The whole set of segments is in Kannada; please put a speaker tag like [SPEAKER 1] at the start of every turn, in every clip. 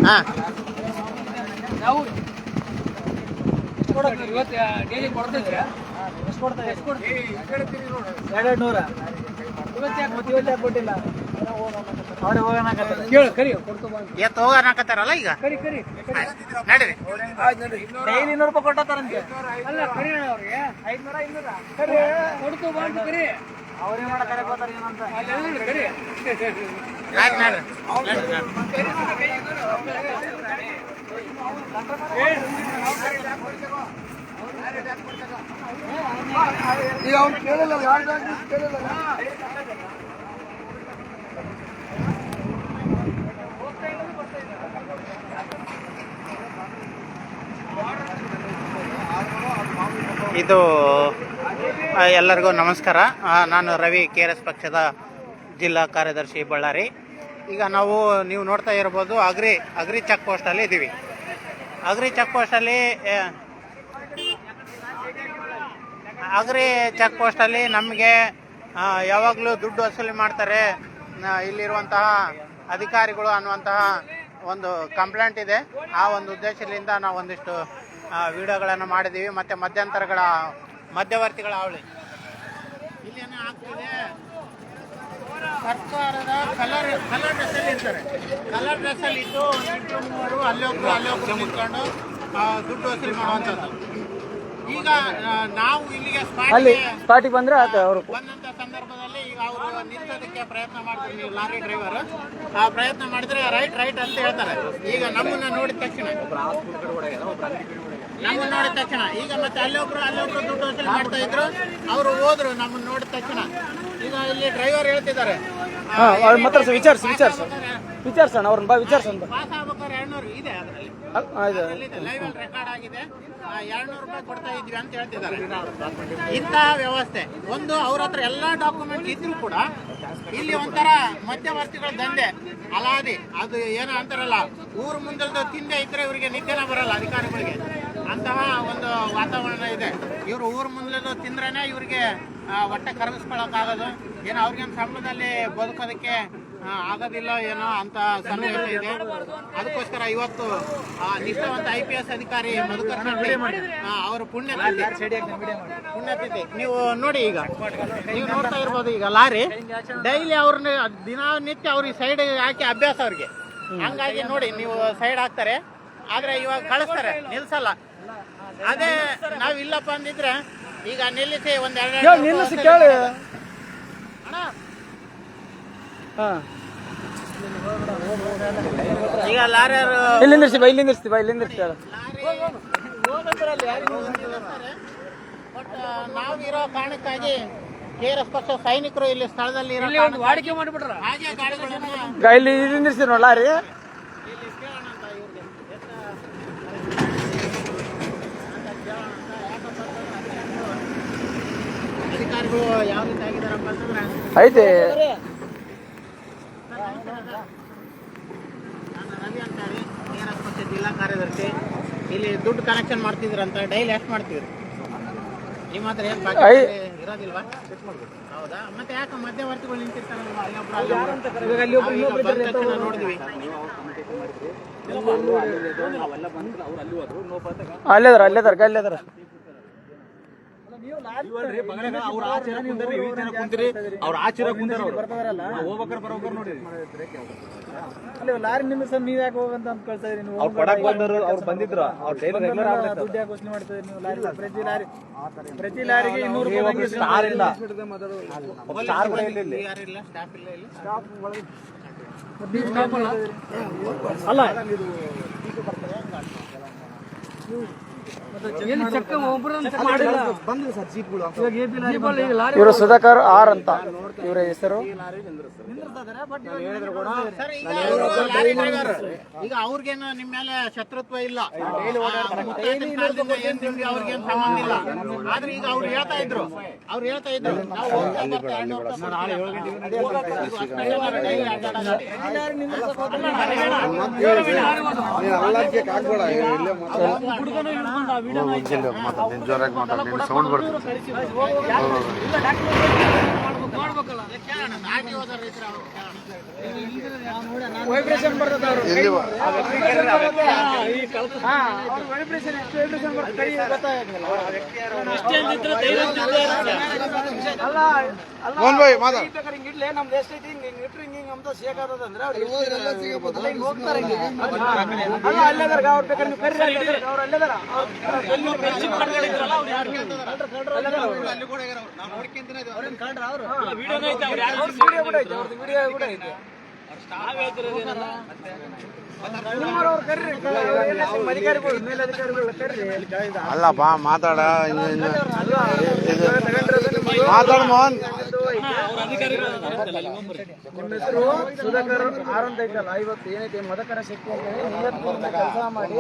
[SPEAKER 1] ಹಾಂ
[SPEAKER 2] ನಾವು ಇವತ್ತು ಡೈಲಿ ಕೊಡ್ತಿದ್ರೆ ಎಷ್ಟು ಕೊಡ್ತಾರೆ? ಎಷ್ಟು ಕೊಡ್ತೀವಿ? 200 ಇವತ್ತು ಕೊಟ್ಟಿಲ್ಲ. ಅವ್ರು ಹೋಗೋಣ ಕೇಳು, ಕರಿ ಕೊಡ್ತು ಬಂದು
[SPEAKER 1] ಎತ್ತು ಹೋಗೋಣಕತ್ತಾರಲ್ಲ ಈಗ.
[SPEAKER 2] ಕರಿ ಕರಿ
[SPEAKER 1] ನಡೀರಿ.
[SPEAKER 2] ಡೈಲಿ 200 ರೂಪಾಯಿ ಕೊಟ್ಟತಾರಂತೆ. ಅಲ್ಲ ಕರಿ ಅವ್ರಿಗೆ 500 500 ಕರಿ ಕೊಡ್ತು ಬಂದು ಕರಿ. ಅವ್ರೇನ್ ಮಾಡಕ್ಕೆ ಗೊತ್ತಾರ ಏನಂತ ಅಲ್ಲಿ ಕರಿ.
[SPEAKER 1] ಆಯ್ತು ನಡ್ರಿ.
[SPEAKER 2] ಈಗ ಅವ್ನು ಕೇಳಿಲ್ಲ, ಯಾರು ಕೇಳಿಲ್ಲ.
[SPEAKER 1] ಇದು ಎಲ್ಲರಿಗೂ ನಮಸ್ಕಾರ. ನಾನು ರವಿ, KRS ಪಕ್ಷದ ಜಿಲ್ಲಾ ಕಾರ್ಯದರ್ಶಿ, ಬಳ್ಳಾರಿ. ಈಗ ನೀವು ನೋಡ್ತಾ ಇರ್ಬೋದು, ಅಗ್ರಿ ಚೆಕ್ ಪೋಸ್ಟಲ್ಲಿ ಇದ್ದೀವಿ. ಅಗ್ರಿ ಚೆಕ್ ಪೋಸ್ಟಲ್ಲಿ ನಮಗೆ ಯಾವಾಗಲೂ ದುಡ್ಡು ವಸೂಲಿ ಮಾಡ್ತಾರೆ ಇಲ್ಲಿರುವಂತಹ ಅಧಿಕಾರಿಗಳು ಅನ್ನುವಂತಹ ಒಂದು ಕಂಪ್ಲೇಂಟ್ ಇದೆ. ಆ ಒಂದು ಉದ್ದೇಶದಿಂದ ನಾವು ಒಂದಿಷ್ಟು ವಿಡಿಯೋಗಳನ್ನು ಮಾಡಿದ್ದೀವಿ. ಮತ್ತು ಮಧ್ಯವರ್ತಿಗಳ ಹಾವಳಿ ಇಲ್ಲೇನೋ ಆಗ್ತಿದೆ. ಸರ್ಕಾರದ ಕಲರ್ ಡ್ರೆಸ್ಸಲ್ಲಿ ಇರ್ತಾರೆ. ಕಲರ್ ಡ್ರೆಸ್ಸಲ್ಲಿ ಇದ್ದು ಮೂವರು ಅಲ್ಲೊಬ್ರು ನಿಂತ್ಕೊಂಡು ದುಡ್ಡು ವಸೂಲಿ ಮಾಡುವಂಥದ್ದು. ಈಗ ನಾವು ಇಲ್ಲಿಗೆ
[SPEAKER 2] ಸ್ಪಾಟಿಗೆ ಬಂದ್ರೆ ಅವರು
[SPEAKER 1] ಬಂದಂಥ ಸಂದರ್ಭದಲ್ಲಿ ಈಗ ಅವರು ನಿಲ್ಸೋದಕ್ಕೆ ಪ್ರಯತ್ನ ಮಾಡ್ತಾರೆ. ನೀವು ಲಾರಿ ಡ್ರೈವರ್ ಆ ಪ್ರಯತ್ನ ಮಾಡಿದ್ರೆ ರೈಟ್ ಅಂತ ಹೇಳ್ತಾರೆ. ಈಗ ನಮ್ಮನ್ನ ನೋಡಿದ ತಕ್ಷಣ ಈಗ ಮತ್ತೆ ಅಲ್ಲೊಬ್ರು ದುಡ್ಡು ವಸೂಲಿ ಮಾಡ್ತಾ ಇದ್ರು. ಅವರು ಹೋದ್ರು ನಮ್ಮನ್ನ ನೋಡಿದ ತಕ್ಷಣ. ಈಗ ಇಲ್ಲಿ ಡ್ರೈವರ್ ಹೇಳ್ತಿದ್ದಾರೆ,
[SPEAKER 2] ವಿಚಾರಿಸೋಣ ಅವ್ರನ್ನ ವಿಚಾರಿಸೋಣ.
[SPEAKER 1] ಪಾಸ್ ಆಗ್ಬೇಕಾದ್ರೆ 200 ಇದೆ, ಅದರಲ್ಲಿ ಲೈವ್ ಅಲ್ಲಿ ರೆಕಾರ್ಡ್ ಆಗಿದೆ. 200 ರೂಪಾಯಿ ಕೊಡ್ತಾ ಇದ್ವಿ ಅಂತ ಹೇಳ್ತಿದ್ದಾರೆ. ಇಂಥ ವ್ಯವಸ್ಥೆ ಒಂದು ಅವ್ರ ಹತ್ರ ಎಲ್ಲಾ ಡಾಕ್ಯುಮೆಂಟ್ ಇದ್ರು ಕೂಡ ಇಲ್ಲಿ ಒಂಥರ ಮಧ್ಯವರ್ತಿಗಳ ದಂಧೆ, ಅಲಾದಿ. ಅದು ಏನೋ ಅಂತಾರಲ್ಲ, ಊರು ಮುಂದಲ್ದು ತಿಂದೆ ಇದ್ರೆ ಇವರಿಗೆ ನಿದ್ದೆನ ಬರಲ್ಲ ಅಧಿಕಾರಿಗಳಿಗೆ. ಅಂತಹ ಒಂದು ವಾತಾವರಣ ಇದೆ. ಇವರು ಊರು ಮುಂದಲ್ದು ತಿಂದ್ರೇನೆ ಇವರಿಗೆ ಹೊಟ್ಟೆ ಕರಗಿಸ್ಕೊಳಕ್ಕಾಗೋದು. ಏನೋ ಅವ್ರಿಗೇನು ಸಂಬಳದಲ್ಲಿ ಬದುಕೋದಕ್ಕೆ ಆಗೋದಿಲ್ಲ ಏನೋ ಅಂತ ಸನ್ನಿವೇಶ ಇದೆ. ಅದಕ್ಕೋಸ್ಕರ ಇವತ್ತು ನಿಷ್ಠಾವಂತ IPS ಅಧಿಕಾರಿ ಮಧುಕರ್ ಅವರು ಪುಣ್ಯತಿಥಿ. ನೀವು ನೋಡಿ, ಈಗ ನೀವು ನೋಡ್ತಾ ಇರ್ಬೋದು, ಈಗ ಲಾರಿ ಡೈಲಿ ಅವ್ರನ್ನ ದಿನನಿತ್ಯ ಅವ್ರಿಗೆ ಸೈಡ್ ಹಾಕಿ ಅಭ್ಯಾಸ ಅವ್ರಿಗೆ. ಹಂಗಾಗಿ ನೋಡಿ, ನೀವು ಸೈಡ್ ಹಾಕ್ತಾರೆ, ಆದ್ರೆ ಇವಾಗ ಕಳಿಸ್ತಾರೆ, ನಿಲ್ಸಲ್ಲ. ಅದೇ ನಾವ್ ಇಲ್ಲಪ್ಪ ಅಂದಿದ್ರೆ ಈಗ ನಿಲ್ಲಿಸಿ
[SPEAKER 2] ನಿಲ್ಲಿಸಿ ಕೇಳಿ.
[SPEAKER 1] ಈಗ ಲಾರಿಯವರು ಬಟ್ ನಾವಿರೋ ಕಾರಣಕ್ಕಾಗಿ KRS ಪಕ್ಷ ಸೈನಿಕರು ಇಲ್ಲಿ ಸ್ಥಳದಲ್ಲಿ
[SPEAKER 2] ವಾಡಿಕೆ ಮಾಡಿಬಿಟ್ರ.
[SPEAKER 1] ಹಾಗೆ ಗಾಡಿಗಳನ್ನ
[SPEAKER 2] ಲಾರಿ
[SPEAKER 1] ಅಧಿಕಾರಿಗಳು ಯಾವ ರೀತಿ ಆಗಿದಾರಪ್ಪ ಅಂತಂದ್ರೆ
[SPEAKER 2] ಐತೆ.
[SPEAKER 1] ನಾನು ರವಿ ಅಂತಾರೆ, KRS ಪಕ್ಷ ಜಿಲ್ಲಾ ಕಾರ್ಯದರ್ಶಿ. ಇಲ್ಲಿ ದುಡ್ಡು ಕಲೆಕ್ಷನ್ ಮಾಡ್ತಿದ್ರಂತ. ಡೈಲಿ ಎಷ್ಟು ಮಾಡ್ತಿದ್ರು? ನಿಮ್ಮ ಹತ್ರ ಏನು ಇರೋದಿಲ್ವಾ? ಹೌದಾ? ಮತ್ತೆ ಯಾಕೆ ಮಧ್ಯವರ್ತಿಗಳು ನಿಂತಿರ್ತಾರಲ್ವಾ? ಅಲ್ಲೊಬ್ರು ನೋಡಿದ್ವಿ.
[SPEAKER 2] ಅಲ್ಲೇದಾರ ಲಾರಿ ನಿಮಿಷ ನೀವ್ ಯಾಕೆ ಹೋಗಂತ ಕಳ್ತಾ ಇದೀನಿ. ಅವ್ರು ಬಂದಿದ್ರು, ದುಡ್ಡು ಯಾಕೆ ವಸೂಲಿ ಮಾಡ್ತಾ ಇದೀನಿ? ನೀವು ಲಾರಿ ಪ್ರತಿ ಲಾರಿಗೆ 200 ಅಲ್ಲ. ಇವರು ಸುಧಾಕರ್ R ಅಂತ ಇವರ ಹೆಸರು.
[SPEAKER 1] ಈಗ ಅವ್ರಿಗೇನು ನಿಮ್ಮ ಮೇಲೆ ಶತ್ರುತ್ವ ಇಲ್ಲ, ಅವ್ರಿಗೇನು ಸಂಬಂಧ ಇಲ್ಲ. ಆದ್ರೆ ಈಗ ಅವ್ರು ಹೇಳ್ತಾ ಇದ್ರು
[SPEAKER 3] ಜೋರಾಗಿ ಮಾತಾಡಿ, ಸೌಂಡ್ ಬರ್ತದೆ.
[SPEAKER 2] ಆಗ್ಬೇಕಲ್ಲ.
[SPEAKER 1] ಕೇಳೋಣ, ನಾಟಿ ಹೋದವ್ರ ಇದ್ರೆ ಅವ್ರು ಕೇಳೋಣ.
[SPEAKER 2] ವೈಬ್ರೇಷನ್ ಬರ್ತದೆ ಅವ್ರು ವೈಬ್ರೇಷನ್ ಎಷ್ಟು ವೈಬ್ರೇಷನ್ ಬರ್ತದೆ ಕೈ ಗೊತ್ತಾಗಲ್ಲ. ಅಲ್ಲ ಹಿಂಗ್ ಇಡ್ಲಿ ನಮ್ದು ಎಷ್ಟೈತಿ ಹಿಂಗ್ ಇಟ್ರೆ ಹಿಂಗ್ ಅಂತ ಶೇಕ್ ಆದಂದ್ರೆ ಹೋಗ್ತಾರೆ. ಅಲ್ಲ ಅಲ್ಲೇದಾರ ಅವ್ರು ಬೇಕಾದ್ರೆ ನೀವು ಕರೀರಿ, ಅವ್ರು ಅಲ್ಲೇದಾರ ವಿಡಿಯೋ ಕೂಡ ಐತೆ, ಅವ್ರದ್ದು ವಿಡಿಯೋ ಕೂಡ ಐತೆ. ಅಧಿಕಾರಿಗಳು ಮೇಲಧಿಕಾರಿಗಳು ಕರ್ರಿ.
[SPEAKER 3] ಅಲ್ಲ ಬಾ ಮಾತಾಡ ಮಾತಾಡ ಮೋಹನ್.
[SPEAKER 2] ನಿಮ್ಮ ಹೆಸರು ಸುಧಾಕರ್ ಆನಂದ್ ಐತಲ್ಲ, ಇವತ್ತು ಏನೈತೆ ಮದಕರ ಶಕ್ತಿ ಅಂತ ಹೇಳಿ ನಿಯತ್ಪೂರ್ವಕ ಕೆಲಸ ಮಾಡಿ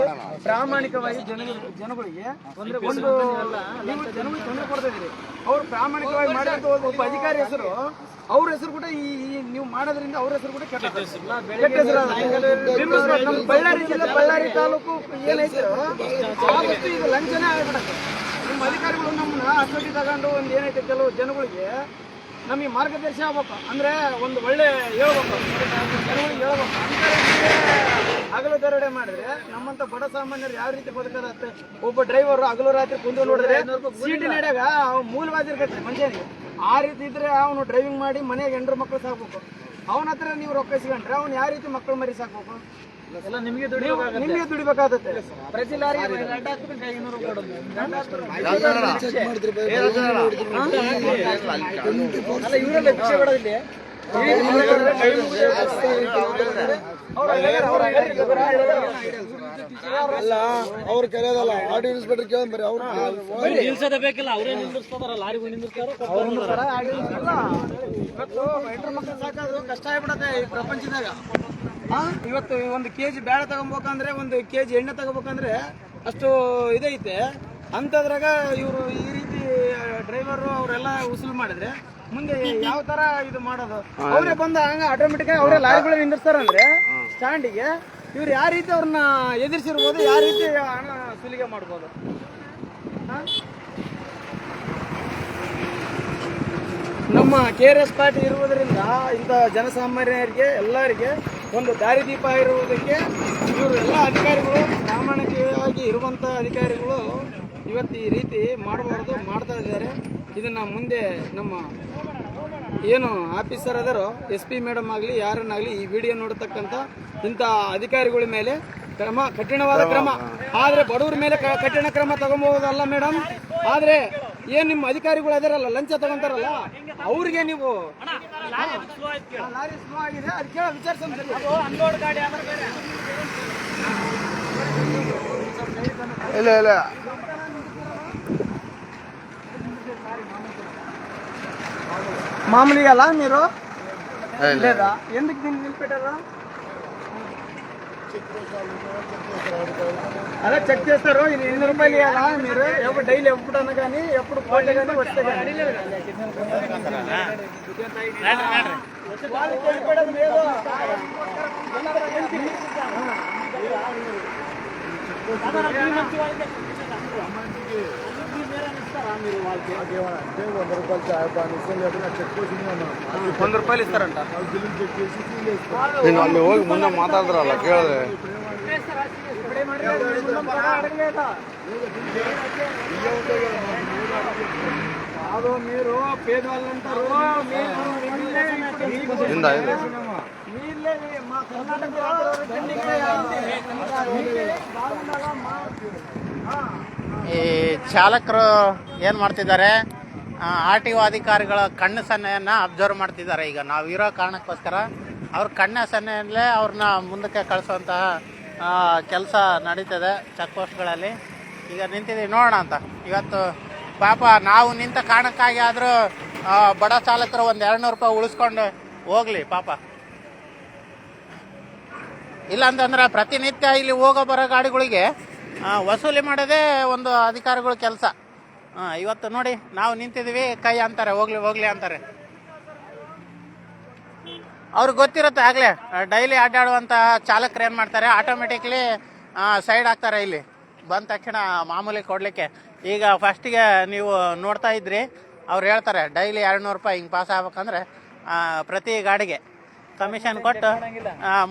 [SPEAKER 2] ಪ್ರಾಮಾಣಿಕವಾಗಿ ಜನಗಳಿಗೆ ಒಂದು ನೀವು ಜನಗಳಿಗೆ ತೊಂದರೆ ಕೊಡ್ತಾ ಇದ್ದೀರಿ. ಅವ್ರು ಪ್ರಾಮಾಣಿಕವಾಗಿ ಮಾಡಿದಂತ ಒಬ್ಬ ಅಧಿಕಾರಿ ಹೆಸರು, ಅವ್ರ ಹೆಸರು ಕೂಡ ಈ ನೀವು ಮಾಡೋದ್ರಿಂದ ಅವ್ರ ಹೆಸರು ಕೂಡ ಕೆಟ್ಟ ಹೆಸರು. ನಮ್ಮ ಬಳ್ಳಾರಿ ಜಿಲ್ಲೆ ಬಳ್ಳಾರಿ ತಾಲೂಕು ಏನೈತೆ ಆದಷ್ಟು ಈಗ ಲಂಚನೇ ಆಗ್ಬಿಡತ್ತೆ. ನಿಮ್ಮ ಅಧಿಕಾರಿಗಳು ನಮ್ಮನ್ನ ಅಷ್ಟೊಟ್ಟಿ ತಗೊಂಡು ಒಂದು ಏನೈತೆ ಕೆಲವು ಜನಗಳಿಗೆ ನಮಗೆ ಮಾರ್ಗದರ್ಶಿ ಆಗ್ಬೇಕು, ಅಂದ್ರೆ ಒಂದು ಒಳ್ಳೆ ಹೇಳ್ಬೇಕು, ಜನಗಳಿಗೆ ಹೇಳ್ಬೇಕು. ಹಗಲು ದರೋಡೆ ಮಾಡಿದ್ರೆ ನಮ್ಮಂತ ಬಡ ಸಾಮಾನ್ಯರು ಯಾವ ರೀತಿ ಬದುಕತ್ತೆ. ಒಬ್ಬ ಡ್ರೈವರ್ ಹಗಲು ರಾತ್ರಿ ಕುಂದು ನೋಡಿದ್ರೆ ಸೀಟಿ ನಡೆಯಾಗ ಮೂಲವಾದಿರ್ಗತ್ತೆ ಮನುಷ್ಯನಿಗೆ. ಆ ರೀತಿ ಇದ್ರೆ ಅವನು ಡ್ರೈವಿಂಗ್ ಮಾಡಿ ಮನೆಗೆ ಹೆಂಡ್ರು ಮಕ್ಕಳು ಸಾಕ್ಬೇಕು. ಅವನ ಹತ್ರ ನೀವು ರೊಕ್ಕ ಇಸ್ಕೊಂಡ್ರೆ ಅವ್ನು ಯಾವ ರೀತಿ ಮಕ್ಕಳು ಮರಿ ಸಾಕ್ಬೇಕು? ನಿಮಗೆ ದುಡಿಬೇಕಾಗತ್ತೆ. ಪ್ರತಿ ಲಾರಿ ಇವರೆಲ್ಲ ಭಿಕ್ಷೆ ಬಿಡೋದಿಲ್ಲ.
[SPEAKER 4] ಅಲ್ಲ ಅವ್ರು ಕರೆಯೋದಲ್ಲ, ಆಡಿಯೋ ಇನ್ಸ್ಪೆಕ್ಟರ್ ಕೇಳ ಬರೀ ಅವ್ರು
[SPEAKER 2] ಬೇಕಿಲ್ಲ, ಅವರೇ ನಿಂದಿರ್ಸ್ತಾರ, ಲಾರಿ ನಿಂದಿರ್ತಾರ. ಇವತ್ತು ಹೆಂಡ್ರು ಮಕ್ಕಳು ಸಾಕಾದ್ರು ಕಷ್ಟ ಆಗ್ಬಿಡತ್ತೆ ಈ ಪ್ರಪಂಚದಾಗ. ಇವತ್ತು ಒಂದು ಕೆಜಿ ಬೇಳೆ ತಗೋಬೇಕಂದ್ರೆ, ಒಂದು ಕೆಜಿ ಎಣ್ಣೆ ತಗೋಬೇಕಂದ್ರೆ ಅಷ್ಟು ಇದೈತೆ. ಅಂತದ್ರಾಗ ಇವರು ಈ ರೀತಿ ಡ್ರೈವರು ಅವರೆಲ್ಲ ಉಸುಲು ಮಾಡಿದ್ರೆ ಮುಂದೆ ಯಾವ ತರ ಇದು ಮಾಡೋದು? ಅವರೇ ಬಂದ ಹಂಗ ಆಟೋಮೆಟಿಕ್ ಅವರೇ ಲಾರಿಗಳು ನಿಂದಿರ್ತಾರಂದ್ರೆ ಸ್ಟ್ಯಾಂಡಿಗೆ, ಇವ್ರು ಯಾವ ರೀತಿ ಅವ್ರನ್ನ ಎದುರಿಸಿರ್ಬೋದು, ಯಾವ ರೀತಿ ಹಣ ಸುಲಿಗೆ ಮಾಡ್ಬೋದು? ನಮ್ಮ KRS ಪಾರ್ಟಿ ಇರುವುದರಿಂದ ಇಂಥ ಜನಸಾಮಾನ್ಯರಿಗೆ ಎಲ್ಲರಿಗೆ ಒಂದು ದಾರಿದೀಪ ಇರುವುದಕ್ಕೆ ಇವರು ಎಲ್ಲ ಅಧಿಕಾರಿಗಳು ಪ್ರಾಮಾಣಿಕವಾಗಿ ಇರುವಂಥ ಅಧಿಕಾರಿಗಳು ಇವತ್ತು ಈ ರೀತಿ ಮಾಡಬಾರ್ದು, ಮಾಡ್ತಾ ಇದ್ದಾರೆ. ಇದನ್ನು ಮುಂದೆ ನಮ್ಮ ಏನು ಆಫೀಸರ್ ಅದರೋ SP ಮೇಡಮ್ ಆಗಲಿ ಯಾರನ್ನಾಗಲಿ ಈ ವಿಡಿಯೋ ನೋಡತಕ್ಕಂಥ ಇಂಥ ಅಧಿಕಾರಿಗಳ ಮೇಲೆ ಕ್ರಮ, ಕಠಿಣವಾದ ಕ್ರಮ. ಆದರೆ ಬಡವರ ಮೇಲೆ ಕಠಿಣ ಕ್ರಮ ತಗೊಬಹುದಲ್ಲ ಮೇಡಮ್. ಆದರೆ ಏನು ನಿಮ್ಮ ಅಧಿಕಾರಿಗಳು ಅದರಲ್ಲ ಲಂಚ ತಗೊಂತಾರಲ್ಲ ಅವ್ರಿಗೆ ನೀವು ಲಾರಿ ಸ್ಲೋ ಆಗಿದೆ ಅದಕ್ಕೆ ವಿಚಾರಿಸ
[SPEAKER 3] ಇಲ್ಲ ಇಲ್ಲ
[SPEAKER 2] మామూలుగా ఎలా మీరు లేదా ఎందుకు దీన్ని నిలిపెట్టారా? అలా చెక్ చేస్తారు. ఇది 8 రూపాయలు ఇవ్వాలా మీరు? ఎప్పుడు డైలీ ఎప్పుడన్నా కానీ ఎప్పుడు కోట్లే కానీ వస్తే కానీ వాళ్ళకి వెళ్ళిపోవడం లేదు. ₹100 ఇస్తారంట.
[SPEAKER 3] నేను ಅಲ್ಲಿ ಹೋಗಿ ಮುಂದೆ ಮಾತಾಡಿದ್ರಲ್ಲ ಕೇಳಿದ್ರೆ
[SPEAKER 2] కాదు మీరు పేదవాళ్ళు అంటారు. మా కర్ణాటక
[SPEAKER 1] ಈ ಚಾಲಕರು ಏನು ಮಾಡ್ತಿದ್ದಾರೆ, RTO ಅಧಿಕಾರಿಗಳ ಕಣ್ಣು ಸನ್ನೆಯನ್ನು ಅಬ್ಸರ್ವ್ ಮಾಡ್ತಿದ್ದಾರೆ. ಈಗ ನಾವು ಇರೋ ಕಾರಣಕ್ಕೋಸ್ಕರ ಅವ್ರ ಕಣ್ಣ ಸನ್ನೆಯಲ್ಲೇ ಅವ್ರನ್ನ ಮುಂದಕ್ಕೆ ಕಳಿಸೋಂತಹ ಕೆಲಸ ನಡೀತದೆ ಚೆಕ್ ಪೋಸ್ಟ್ಗಳಲ್ಲಿ. ಈಗ ನಿಂತಿದ್ದೀವಿ ನೋಡೋಣ ಅಂತ. ಇವತ್ತು ಪಾಪ ನಾವು ನಿಂತ ಕಾರಣಕ್ಕಾಗಿ ಆದರೂ ಬಡ ಚಾಲಕರು ಒಂದು 200 ರೂಪಾಯಿ ಉಳಿಸ್ಕೊಂಡು ಹೋಗಲಿ ಪಾಪ. ಇಲ್ಲಾಂತಂದ್ರೆ ಪ್ರತಿನಿತ್ಯ ಇಲ್ಲಿ ಹೋಗೋ ಬರೋ ಗಾಡಿಗಳಿಗೆ ವಸೂಲಿ ಮಾಡೋದೇ ಒಂದು ಅಧಿಕಾರಿಗಳ ಕೆಲಸ. ಇವತ್ತು ನೋಡಿ ನಾವು ನಿಂತಿದ್ದೀವಿ, ಕೈ ಅಂತಾರೆ ಹೋಗ್ಲಿ ಹೋಗ್ಲಿ ಅಂತಾರೆ. ಅವ್ರಿಗೆ ಗೊತ್ತಿರುತ್ತೆ ಆಗಲೇ ಡೈಲಿ ಅಡ್ಡಾಡುವಂಥ ಚಾಲಕರು ಏನು ಮಾಡ್ತಾರೆ, ಆಟೋಮೆಟಿಕ್ಲಿ ಸೈಡ್ ಆಗ್ತಾರೆ. ಇಲ್ಲಿ ಬಂದ ತಕ್ಷಣ ಮಾಮೂಲಿ ಕೊಡಲಿಕ್ಕೆ. ಈಗ ಫಸ್ಟಿಗೆ ನೀವು ನೋಡ್ತಾ ಇದ್ರಿ ಅವ್ರು ಹೇಳ್ತಾರೆ ಡೈಲಿ 200 ರೂಪಾಯಿ ಹಿಂಗೆ ಪಾಸ್ ಆಗ್ಬೇಕಂದ್ರೆ ಪ್ರತಿ ಗಾಡಿಗೆ ಕಮಿಷನ್ ಕೊಟ್ಟು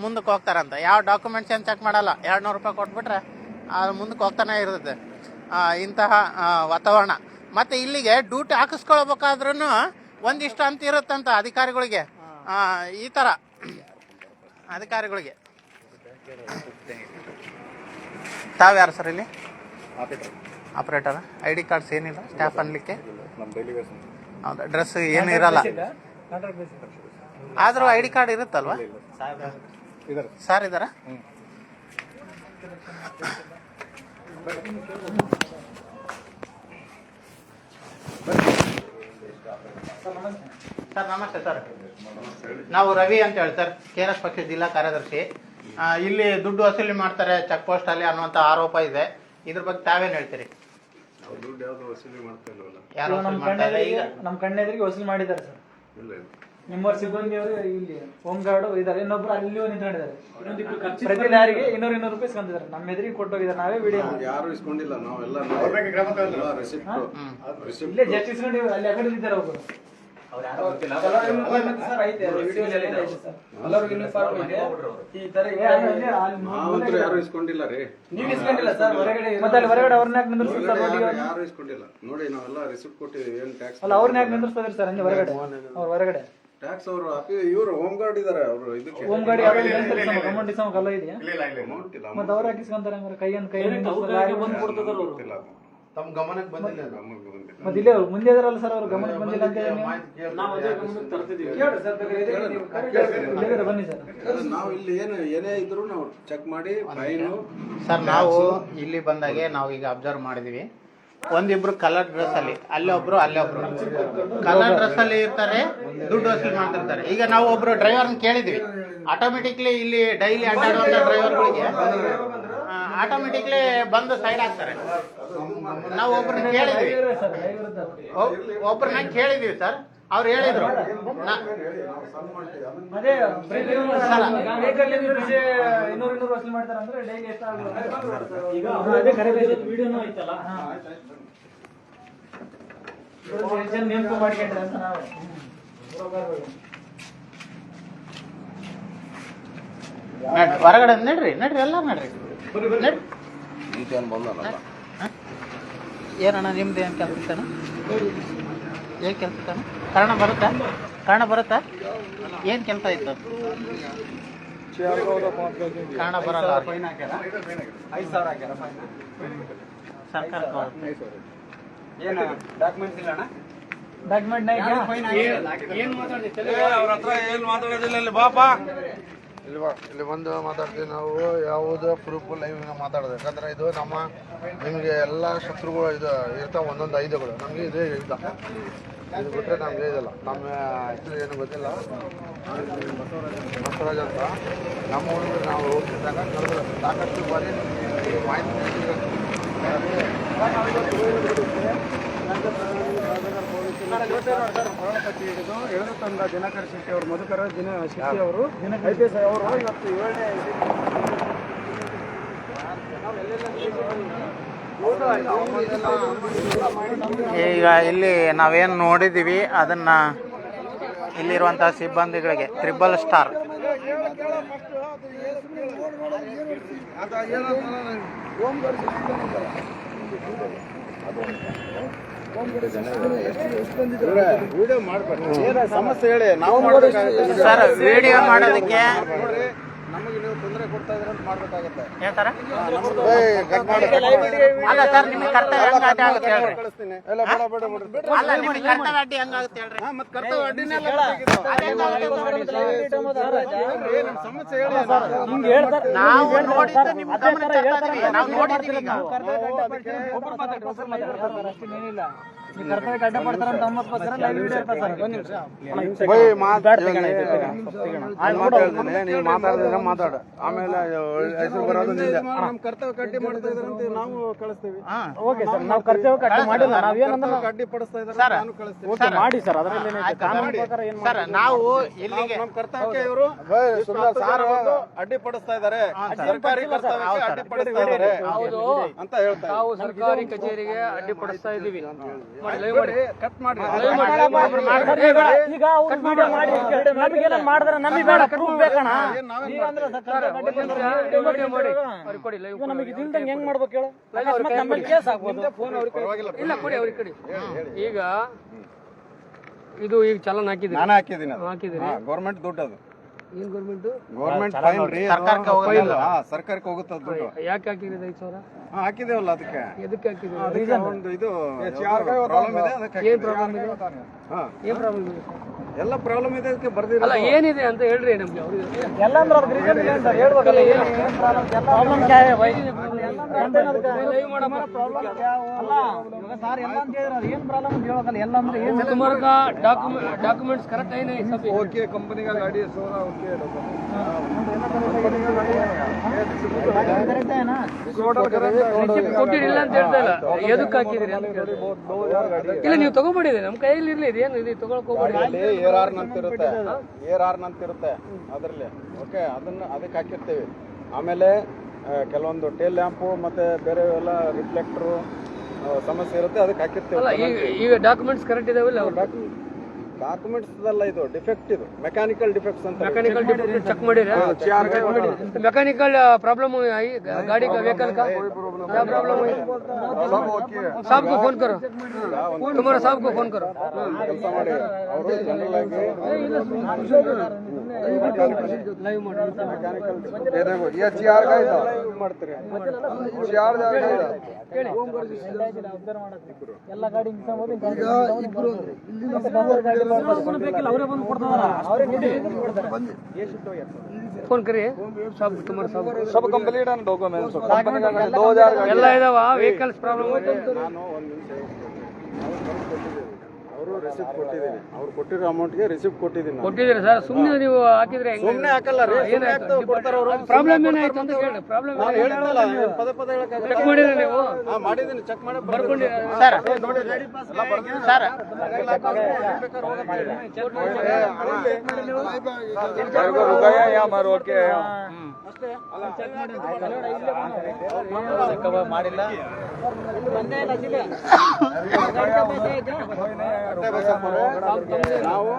[SPEAKER 1] ಮುಂದಕ್ಕೆ ಹೋಗ್ತಾರಂತ. ಯಾವ ಡಾಕ್ಯುಮೆಂಟ್ಸ್ ಏನು ಚೆಕ್ ಮಾಡಲ್ಲ, 200 ರೂಪಾಯಿ ಕೊಟ್ಬಿಟ್ರೆ ಅದು ಮುಂದಕ್ಕೆ ಹೋಗ್ತಾನೆ ಇರ್ತದೆ. ಇಂತಹ ವಾತಾವರಣ. ಮತ್ತು ಇಲ್ಲಿಗೆ ಡ್ಯೂಟಿ ಹಾಕಿಸ್ಕೊಳ್ಬೇಕಾದ್ರೂ ಒಂದಿಷ್ಟು ಅಂತ ಇರುತ್ತಂತ ಅಧಿಕಾರಿಗಳಿಗೆ. ಈ ಥರ ಅಧಿಕಾರಿಗಳಿಗೆ. ತಾವ್ಯಾರು ಸರ್ ಇಲ್ಲಿ? ಆಪ್ರೇಟರ್. ID ಕಾರ್ಡ್ಸ್ ಏನಿಲ್ಲ ಸ್ಟಾಫ್ ಅನ್ಲಿಕ್ಕೆ? ಹೌದಾ, ಡ್ರೆಸ್ ಏನು ಇರಲ್ಲ ಆದರೂ ID ಕಾರ್ಡ್ ಇರುತ್ತಲ್ವಾ? ಸರ್ ಇದ್ದಾರಾ? ಸರ್ ನಮಸ್ತೆ ಸರ್. ನಾವು ರವಿ ಅಂತ ಹೇಳಿ ಸರ್, KRS ಪಕ್ಷ ಜಿಲ್ಲಾ ಕಾರ್ಯದರ್ಶಿ. ಇಲ್ಲಿ ದುಡ್ಡು ವಸೂಲಿ ಮಾಡ್ತಾರೆ ಚೆಕ್ ಪೋಸ್ಟ್ ಅಲ್ಲಿ ಅನ್ನುವಂಥ ಆರೋಪ ಇದೆ. ಇದ್ರ ಬಗ್ಗೆ ತಾವೇನು ಹೇಳ್ತೀರಿ? ಯಾರು
[SPEAKER 2] ನಮ್ಮ ಕಣ್ಣೆದುರಿಗೆ ವಸೂಲಿ ಮಾಡಿದ್ದಾರೆ ಸರ್. ನಿಮ್ಮವ್ರ ಸಿಬ್ಬಂದಿಯವರು ಇಲ್ಲಿ ಹೋಮ್ ಗಾರ್ಡ್ ಇದ್ದಾರೆ, ಇನ್ನೊಬ್ರು ಅಲ್ಲಿ ನಿಂತ್ಕೊಂಡಿದ್ದಾರೆ. ಪ್ರತಿ ಲಾರಿಗೆ 200 ರೂಪಾಯಿ ಇಸ್ಕೊಂಡಿದ್ದಾರೆ. ನಮ್ಮ ಎದುರಿಗೆ ಕೊಟ್ಟೋಗಿದ್ದಾರೆ. ನಾವೇ ವಿಡಿಯೋ
[SPEAKER 3] ಯಾರು ಇಸ್ಕೊಂಡಿಲ್ಲ, ನಾವೆಲ್ಲ
[SPEAKER 2] ಇಲ್ಲೇ ಜಸ್ಟ್ ಇಸ್ಕೊಂಡಿವಿ. ಅಲ್ಲಿ ಆ ಕಡೆ ಇದ್ದಾರೆ ಒಬ್ಬರು.
[SPEAKER 3] ಯಾರು ಇಸ್ಕೊಂಡಿಲ್ಲ ರೀ.
[SPEAKER 2] ನೀವು ಇಸ್ಕೊಂಡಿಲ್ಲ ಸರ್ ಹೊರಗಡೆ. ಮತ್ತೆ ಅಲ್ಲಿ ಹೊರಗಡೆ ಅವ್ರನ್ನ ಯಾಕೆ ನಿಂದಿರ್ತಾರೆ?
[SPEAKER 3] ಯಾರು ಇಸ್ಕೊಂಡಿಲ್ಲ ನೋಡಿ, ನಾವೆಲ್ಲ ರಿಸಿಪ್ಟ್ ಕೊಟ್ಟಿದ್ದೀವಿ. ಏನು ಟ್ಯಾಕ್ಸ್
[SPEAKER 2] ಅಲ್ಲ, ಅವ್ರನ್ನ ಯಾಕೆ ನಿಂದಿರ್ತಾರೆ ಸರ್ ಹಂಗೆ ಹೊರಗಡೆ? ಅವ್ರ ಹೊರಗಡೆ
[SPEAKER 3] ಟ್ಯಾಕ್ಸ್ ಅವರು ಇವರು ಹೋಮ್ ಗಾರ್ಡ್ ಇದಾರೆ. ಅವರು ಇದಕ್ಕೆ
[SPEAKER 2] ಹೋಮ್ ಗಾರ್ಡ್ ಅಮೌಂಟ್ ಇಸ್ಕೊಂಬಲ್ಲ ಇದೆಯಾ? ಮತ್ತೆ ಅವ್ರು ಹಾಕಿಸ್ಕೊಂತಾರೆ ಕೈಯನ್ನು ಬಂದು ಕೊಡ್ತಿದ್ರು.
[SPEAKER 3] ತಮ್ಮ ಗಮನಕ್ಕೆ ಬಂದಿಲ್ಲ.
[SPEAKER 2] ಮತ್ತೆ ಇಲ್ಲೇ ಮುಂದೆ ಇದಾರಲ್ಲ ಸರ್, ಅವ್ರ ಗಮನಕ್ಕೆ ಬಂದಿಲ್ಲ ಅಂತ ಬನ್ನಿ ಸರ್.
[SPEAKER 3] ನಾವು ಇಲ್ಲಿ ಏನೇ ಇದ್ರು ನಾವು ಚೆಕ್ ಮಾಡಿ ಫೈನು.
[SPEAKER 1] ಸರ್ ನಾವು ಇಲ್ಲಿ ಬಂದಾಗೆ ನಾವು ಈಗ ಅಬ್ಸರ್ವ್ ಮಾಡಿದೀವಿ, ಒಂದಿಬ್ರು ಕಲರ್ ಡ್ರೆಸ್ ಅಲ್ಲಿ, ಅಲ್ಲೊಬ್ರು ಅಲ್ಲೊಬ್ರು ಕಲರ್ ಡ್ರೆಸ್ ಅಲ್ಲಿ ಇರ್ತಾರೆ, ದುಡ್ಡು ವಸೂಲಿ ಮಾಡ್ತಿರ್ತಾರೆ. ಈಗ ನಾವು ಒಬ್ರು ಡ್ರೈವರ್ನ ಕೇಳಿದ್ವಿ, ಆಟೋಮೆಟಿಕ್ಲಿ ಇಲ್ಲಿ ಡೈಲಿ ಅಡ್ಡಾಡುವಂತ ಡ್ರೈವರ್ಗಳಿಗೆ ಆಟೋಮೆಟಿಕ್ಲಿ ಬಂದು ಸೈಡ್ ಆಗ್ತಾರೆ. ನಾವು ಒಬ್ರನ್ನ ಕೇಳಿದ್ವಿ ಸರ್, ಅವ್ರು ಹೇಳಿದ್ರು
[SPEAKER 2] ಅದೇ 200 ವಸೂಲಿ ಮಾಡ್ತಾರೆ ಅಂದ್ರೆ ಡೈಲಿ ಎಷ್ಟಾಗುತ್ತೆ ನೇಮಕ ಮಾಡ್ಕೊಂಡ್ರೆ ಅಂತ ನಾವು
[SPEAKER 1] ಹೊರಗಡೆ ನಡ್ರಿ ಎಲ್ಲ ನಡ್ರಿ. ಏನಣ್ಣ ನಿಮ್ದು ಏನು ಕೆಲಸ? ಏನು ಕೆಲಸ? ಕನ್ನಡ ಬರುತ್ತಾ? ಏನು ಕೆಲಸ ಇತ್ತು? ಕನ್ನಡ ಬರಲ್ಲ.
[SPEAKER 2] 5,000 ಹಾಕ್ಯಾರ
[SPEAKER 1] ಸರ್ಕಾರಕ್ಕೆ
[SPEAKER 2] ಏನು ಡಾಕ್ಯುಮೆಂಟ್ಸ್ ಇಲ್ಲ ಅಣ್ಣ? ಡಾಕ್ಯುಮೆಂಟ್ ಏನು
[SPEAKER 3] ಮಾತಾಡೋದಿಲ್ಲ. ಬಾಪಾ ಇಲ್ಲಿ ಬಂದು ಮಾತಾಡ್ತೀವಿ ನಾವು. ಯಾವುದೇ ಪ್ರೂಫ್ ಲೈವ್ ಮಾತಾಡೋದು. ಯಾಕಂದ್ರೆ ಇದು ನಮ್ಮ ನಿಮಗೆ ಎಲ್ಲ ಶತ್ರುಗಳು ಇದು ಇರ್ತಾವೆ, ಒಂದೊಂದು ಆಯುಧಗಳು. ನಮಗೆ ಇದೇ ಯುದ್ಧ. ಇದು ಬಿಟ್ಟರೆ ನಮಗೆ ಇದಲ್ಲ. ನಮ್ಮ ಆ್ಯಕ್ಚುಲಿ ಏನು ಗೊತ್ತಿಲ್ಲ. ಬಸವರಾಜ್ ಅಂತ ನಮ್ಮ ಹುಡುಗರು ನಾವು ಹೋಗ್ತಿದ್ದಾಗ ಕಳೆದ ಸಾಕಷ್ಟು ಬಾರಿ ಮಾಹಿತಿ
[SPEAKER 2] ಎಳೆದು ತಂದ ದಿನಕರ ಶೆಟ್ಟಿ ಅವರು, ಮಧುಕರ ಶೆಟ್ಟಿ ಅವರು, IPS ಅವರು ಇವತ್ತು 7ನೇ
[SPEAKER 1] ಈಗ ಇಲ್ಲಿ ನಾವೇನು ನೋಡಿದ್ದೀವಿ ಅದನ್ನ ಇಲ್ಲಿರುವಂಥ ಸಿಬ್ಬಂದಿಗಳಿಗೆ 3 ಸ್ಟಾರ್
[SPEAKER 3] ಸಮಸ್ಯೆ ಹೇಳಿ ನಾವು
[SPEAKER 1] ಸರ್ ವಿಡಿಯೋ ಮಾಡೋದಕ್ಕೆ
[SPEAKER 3] ನಮಗೆ ನೀವು ತೊಂದರೆ ಕೊಡ್ತಾ ಇದ್ರೆ ಅಂತ ಮಾಡ್ಬೇಕಾಗತ್ತೆ.
[SPEAKER 1] ಹೇಳ್ತಾರ?
[SPEAKER 3] ಅಲ್ಲ
[SPEAKER 1] ಅಲ್ಲ ಸರ್, ನಿಮಗೆ ಕರ್ತವ್ಯ ಹೆಂಗಾಗುತ್ತೆ ಹೇಳ್ರಿ.
[SPEAKER 3] ಅಲ್ಲ
[SPEAKER 1] ನಿಮಗೆ ಕರ್ತವ್ಯ ಅಡ್ಡಿ ಹೆಂಗಾಗುತ್ತೆ ಹೇಳ್ರಿ.
[SPEAKER 3] ಮತ್ತೆ ಕರ್ತವ್ಯ ಅಡ್ಡಿನೆಲ್ಲ ಸಮಸ್ಯೆ ಹೇಳಿ.
[SPEAKER 1] ನಾವು ನೋಡಿದ್ದು ನಿಮ್ಮ ಗಮನ ತರ್ತಾ ಇದೀವಿ. ನಾವು ನೋಡಿದ್ದೀವಿ ಈಗ.
[SPEAKER 2] ಕರ್ತವ್ಯಕ್ಕೆ ಅಡ್ಡ ಪಡ್ತಾರಂತ ಲೈವ್ ವಿಡಿಯೋ ಇರ್ತಾರೆ ಸರ್. ಒಂದು ನಿಮಿಷ
[SPEAKER 3] ನೀವು ಮಾತಾಡಿದ್ರೆ ಮಾತಾಡು. ಆಮೇಲೆ ಹೆಸರು ಬರೋದು ನಮ್ಮ ಕರ್ತವ್ಯಕ್ಕೆ ಅಡ್ಡಿ ಮಾಡ್ತಾ ಇದ್ದಾರೆ ಅಂತ ನಾವು ಕಳಿಸ್ತೀವಿ.
[SPEAKER 2] ಓಕೆ ಸರ್, ನಾವು ಕರ್ತವ್ಯಕ್ಕೆ ಅಡ್ಡಿ ಮಾಡಿಲ್ಲ. ನಾವೇನಂದ್ರೆ
[SPEAKER 3] ಅಡ್ಡಿ ಪಡಿಸ್ತಾ ಇದ್ದಾರೆ ನಾನು ಕಳಿಸ್ತೀವಿ.
[SPEAKER 2] ಓಕೆ ಮಾಡಿ ಸರ್, ಅದರಲ್ಲಿ ಕಾನೂನು ಪ್ರಕಾರ ಏನು
[SPEAKER 1] ಸರ್ ನಾವು ಇಲ್ಲಿಗೆ
[SPEAKER 3] ನಮ್ಮ ಕರ್ತವ್ಯಕ್ಕೆ ಇವರು ಅಡ್ಡಿ ಪಡಿಸ್ತಾ ಇದ್ದಾರೆ, ಸರ್ಕಾರಿ ಕರ್ತವ್ಯಕ್ಕೆ ಅಡ್ಡಿ ಪಡಿಸ್ತಾ ಇದ್ದಾರೆ ಅಂತ ಹೇಳ್ತಾರೆ.
[SPEAKER 2] ನಾವು ಸರ್ಕಾರಿ ಕಚೇರಿಗೆ ಅಡ್ಡಿಪಡಿಸ್ತಾ ಇದೀವಿ.
[SPEAKER 3] ಕಟ್ ಮಾಡಿ
[SPEAKER 2] ಈಗ ಅವ್ರು ವಿಡಿಯೋ ಮಾಡಿ ನಮಗೇನ ಮಾಡಿದ್ರೆ ನಮಗೆ ಬೇಡ ಪ್ರೂಫ್ ಬೇಕಣ್ಣ. ಈಗ ನಮಗೆ ಇದಿಲ್ದಂಗೆ ಹೆಂಗ್ ಮಾಡ್ಬೇಕು ಹೇಳು? ನಮ್ಮಲ್ಲಿ ಕೇಸ್ ಆಗ್ಬೋದು.
[SPEAKER 5] ಇಲ್ಲ ಕೊಡಿ ಅವ್ರಿಗೆ ಕೊಡಿ. ಈಗ ಇದು ಈಗ ಚಲನ್ ಹಾಕಿದ್ರಿ,
[SPEAKER 3] ನಾನು ಹಾಕಿದ್ದೀನಿ,
[SPEAKER 5] ಹಾಕಿದಿರಿ.
[SPEAKER 3] ಗೌರ್ಮೆಂಟ್ ದುಡ್ಡು ಅದು.
[SPEAKER 5] ಏನ್ ಗೌರ್ಮೆಂಟ್
[SPEAKER 3] ಗೌರ್ಮೆಂಟ್ ಫೈನ್ ರೀ, ಸರ್ಕಾರಕ್ಕೆ ಹೋಗುತ್ತೆ ಅದು ದುಡ್ಡು.
[SPEAKER 5] ಯಾಕೆ ಹಾಕಿದ್ರಿ 5,000?
[SPEAKER 3] ಹಾಕಿದೇವಲ್ಲ ಅದಕ್ಕೆ.
[SPEAKER 5] ಎದಕ್ಕೆ ಹಾಕಿದ್ರಿ?
[SPEAKER 3] ಒಂದು ಇದು ಪ್ರಾಬ್ಲಮ್ ಇದೆ ಅದಕ್ಕೆ.
[SPEAKER 5] ಏನ್ ಪ್ರಾಬ್ಲಮ್ ಇದೆ? ಏನ್ ಪ್ರಾಬ್ಲಮ್ ಇದೆ?
[SPEAKER 3] ಎಲ್ಲ ಪ್ರಾಬ್ಲಮ್ ಇದೆ ಅದಕ್ಕೆ ಬರ್ದಿಲ್ಲ.
[SPEAKER 5] ಅಲ್ಲ ಏನಿದೆ ಅಂತ ಹೇಳ್ರಿ ನಮ್ಗೆ. ಅವ್ರಿಗೆ
[SPEAKER 2] ಎಲ್ಲ ಅಂದ್ರೆ ಅದಕ್ಕೆ ರೀಸನ್ ಇದೆ ಅಂತ ಹೇಳ್ಬೇಕಲ್ಲ. ಏನು ಪ್ರಾಬ್ಲಮ್ ಕ್ಯಾ ಹೈ ಭಾई?
[SPEAKER 5] ಲೈವ್ ಮಾಡಮ್ಮ.
[SPEAKER 2] ಅಲ್ಲ ಇವಾಗ ಸರ್ ಎಲ್ಲ ಅಂತ ಹೇಳಿದ್ರೆ ಅದು ಏನು ಪ್ರಾಬ್ಲಮ್ ಅಂತ ಹೇಳ್ಬೇಕಲ್ಲ. ಎಲ್ಲ ಅಂದ್ರೆ ಏನು?
[SPEAKER 5] तुम्हारे का डॉक्यूमेंट्स करेक्ट है नहीं सब?
[SPEAKER 3] ओके, कंपनी का गाड़ी है, सोना ओके
[SPEAKER 2] ಕರೆಕ್ಟ್ ಏನಾ?
[SPEAKER 5] ರಿಸಿಪ್ಟ್ ಕೊಟ್ಟಿರಲಿಲ್ಲ ಅಂತ ಹೇಳ್ತಾ ಇಲ್ಲ, ಎದಕ್ಕೆ ಹಾಕಿದ್ರಿ ಅಂತ ಕೇಳ್ತಾರೆ. ಇಲ್ಲ ನೀವು ತಗೋಬೇಡಿದೆ, ನಮ್ಮ ಕೈಯಲ್ಲಿ ಇರ್ಲಿ. ಇದೇನು ಇದು ತಗೊಳಕ್ ಹೋಗ್ಬೇಡಿ.
[SPEAKER 3] ARR ನಂತಿರುತ್ತೆ ಅದರಲ್ಲಿ. ಓಕೆ, ಅದಕ್ಕೆ ಹಾಕಿರ್ತೀವಿ. ಆಮೇಲೆ ಕೆಲವೊಂದು ಟೇಲ್ ಲ್ಯಾಂಪು ಮತ್ತೆ ಬೇರೆ ಎಲ್ಲ ರಿಫ್ಲೆಕ್ಟರು ಸಮಸ್ಯೆ ಇರುತ್ತೆ, ಅದಕ್ಕೆ ಹಾಕಿರ್ತೀವಿ.
[SPEAKER 5] ಅಲ್ಲ ಈಗ ಡಾಕ್ಯುಮೆಂಟ್ಸ್ ಕರೆಕ್ಟ್ ಇದಾವಿಲ್ಲ? ಅವ್ರು
[SPEAKER 3] ಡಾಕ್ಯುಮೆಂಟ್ಸ್ ಅಲ್ಲ, ಇದು ಡಿಫೆಕ್ಟ್, ಇದು ಮೆಕ್ಯಾನಿಕಲ್ ಡಿಫೆಕ್ಟ್ಸ್ ಅಂತ.
[SPEAKER 5] ಮೆಕ್ಯಾನಿಕಲ್ ಡಿಫೆಕ್ಟ್ ಚೆಕ್ ಮಾಡಿದ್ರೆ मैकेनिकल प्रॉब्लम आई गाड़ी का, व्हीकल का क्या प्रॉब्लम हुई? साहब को फोन करो, तुम्हारे साहब को फोन करो.
[SPEAKER 3] ಕೆಲಸ ಮಾಡಿ ಅವರು ಜನರಲ್ ಆಗಿ
[SPEAKER 5] ಲೈವ್ ಮಾಡಿ.
[SPEAKER 3] ಮಾಡ್ತಾರೆ.
[SPEAKER 2] ಎಲ್ಲ ಗಾಡಿ
[SPEAKER 5] फोन करिए सब, तुम्हारे साहब
[SPEAKER 3] सब कंप्लीट है डॉक्यूमेंट्स. कंपनी का 2000
[SPEAKER 5] ಎಲ್ಲ ಇದಾವ. ವೆಹಿಕಲ್ಸ್ ಪ್ರಾಬ್ಲಮ್
[SPEAKER 3] ನಾನು ಒಂದು ಅವರು ರಿಸಿಪ್ಟ್ ಕೊಟ್ಟಿದ್ದೀನಿ, ಅವ್ರು ಕೊಟ್ಟಿರೋ ಅಮೌಂಟ್ಗೆ ರಿಸಿಪ್ಟ್ ಕೊಟ್ಟಿದ್ದೀನಿ.
[SPEAKER 5] ಕೊಟ್ಟಿದ್ದೀರಿ ಸರ್? ಸುಮ್ಮನೆ ನೀವು ಹಾಕಿದ್ರೆ
[SPEAKER 3] ಸುಮ್ಮನೆ ಹಾಕಲ್ಲ ರೀ, ಕೊಡ್ತಾರೆ ಅವರು.
[SPEAKER 5] ಪ್ರಾಬ್ಲಮ್ ಏನಾಯ್ತು ಅಂತ ಕೇಳಿ. ಪ್ರಾಬ್ಲಮ್
[SPEAKER 3] ಹೇಳಿದ್ನಲ್ಲ, ಪದ ಪದ ಹೇಳಕ್ಕಾಗಲ್ಲ.
[SPEAKER 5] ಚೆಕ್ ಮಾಡಿದ್ರೆ ನೀವು?
[SPEAKER 3] ಮಾಡಿದ್ದೀನಿ, ಚೆಕ್ ಮಾಡಿ
[SPEAKER 5] ಬರ್ಕೊಂಡಿರಿ
[SPEAKER 1] ಸರ್. ಸರ್
[SPEAKER 2] ಮಾಡಿಲ್ಲ.
[SPEAKER 3] ನಾವು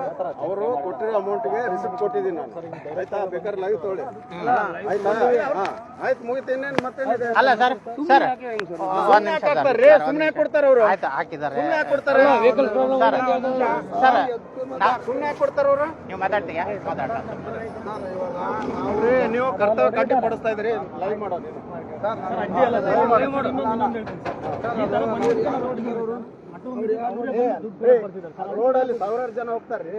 [SPEAKER 3] ಅವರು ಕೊಟ್ಟಿರೋ ಅಮೌಂಟ್ಗೆ ರಿಸಿಪ್ಟ್ ಕೊಟ್ಟಿದ್ದೀನಿ ನಾನು. ಆಯ್ತಾ? ಬೇಕಾದ್ರೆ ಲೈವ್ ತೊಗೊಳ್ಳಿ. ಆಯ್ತಾ? ಆಯ್ತು, ಮುಗಿತೇನೇನು ಮತ್ತೆ?
[SPEAKER 1] ಅಲ್ಲ ಸರ್, ಸರ್ ಒಂದ್ ನಿಮಿಷ ಸರ್.
[SPEAKER 3] ಸುಮ್ಮನೆ ಕೊಡ್ತಾರೆ ಅವರು.
[SPEAKER 1] ಆಯ್ತು, ಹಾಕಿದ್ದಾರೆ.
[SPEAKER 3] ಸುಮ್ಮನೆ ಕೊಡ್ತಾರೆ.
[SPEAKER 5] ವೆಹಿಕಲ್ ಪ್ರಾಬ್ಲಮ್
[SPEAKER 1] ಸರ್
[SPEAKER 3] ಸುಮ್ಮನೆ ಕೊಡ್ತಾರೆ ಅವರು.
[SPEAKER 1] ನೀವು ಮಾತಾಡ್ತೀಯ?
[SPEAKER 3] ನೀವು ಕರ್ತವ್ಯ ಕಟ್ಟಿ ಪಡಿಸ್ತಾ ಇದ್ರಿ, ಲೈವ್ ಮಾಡೋದು. ರೋಡಲ್ಲಿ ಸಾವಿರಾರು ಜನ ಹೋಗ್ತಾರ್ರಿ.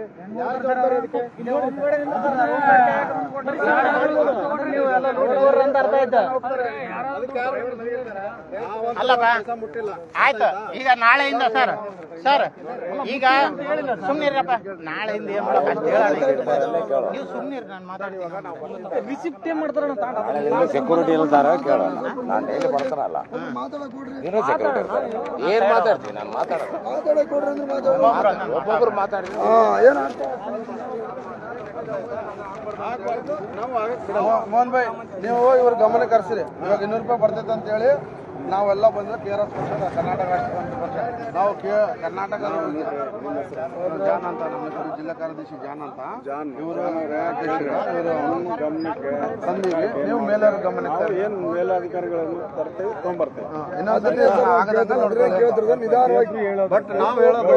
[SPEAKER 1] ಅಲ್ಲಪ್ಪ, ಆಯ್ತು. ಈಗ ನಾಳೆಯಿಂದ ಸರ್, ಸರ್ ಈಗ ಸುಮ್ನಿರಪ್ಪ. ನಾಳೆಯಿಂದ ಏನ್ ಮಾಡಪ್ಪ ಅಂತ ಹೇಳೋಣ. ನೀವು ಸುಮ್ನಿರಿ, ನಾನು ಮಾತಾಡ್ತೀನಿ.
[SPEAKER 2] ರಿಸಿಪ್ಟ್ ಏನ್ ಮಾಡ್ತಾರ?
[SPEAKER 6] ಸೆಕ್ಯೂರಿಟಿ ಇಲ್ದಾರ ಕೇಳ, ನಾನು ಡೈಲಿ ಬರ್ತಾನಲ್ಲ, ನೀನು ಸೆಕ್ಯೂರಿಟಿ ಏನ್ ಮಾತಾಡ್ತೀನಿ? ನಾನು ಮಾತಾಡೋದು ಒಬ್ಬೊಬ್ರು ಮಾತಾಡಿದ್ರೆ
[SPEAKER 3] ಮೋಹನ್ ಭಾಯ್, ನೀವು ಇವ್ರ ಗಮನಕ್ಕೆ ಕರ್ಸಿರಿ. ಇವಾಗ 200 ರೂಪಾಯಿ ಬರ್ತೈತೆ ಅಂತ ಹೇಳಿ ನಾವೆಲ್ಲ ಬಂದ್ರೆ KRS ಕರ್ನಾಟಕ ರಾಷ್ಟ್ರ ನಾವು ಕರ್ನಾಟಕ ಜಾನ್ ಅಂತ, ನಮ್ಮ ಹೆಸರು ಜಿಲ್ಲಾ ಕಾರ್ಯದರ್ಶಿ ಜಾನ್ ಅಂತ. ಇವರು ಗಮನಕ್ಕೆ ತಂದೀವಿ. ನೀವು ಮೇಲರ ಗಮನಕ್ಕೆ ಏನು ಮೇಲಾಧಿಕಾರಿಗಳನ್ನು ತರ್ತೇವೆ, ತೊಗೊಂಬರ್ತೇವೆ. ಬಟ್ ನಾವು ಹೇಳೋದು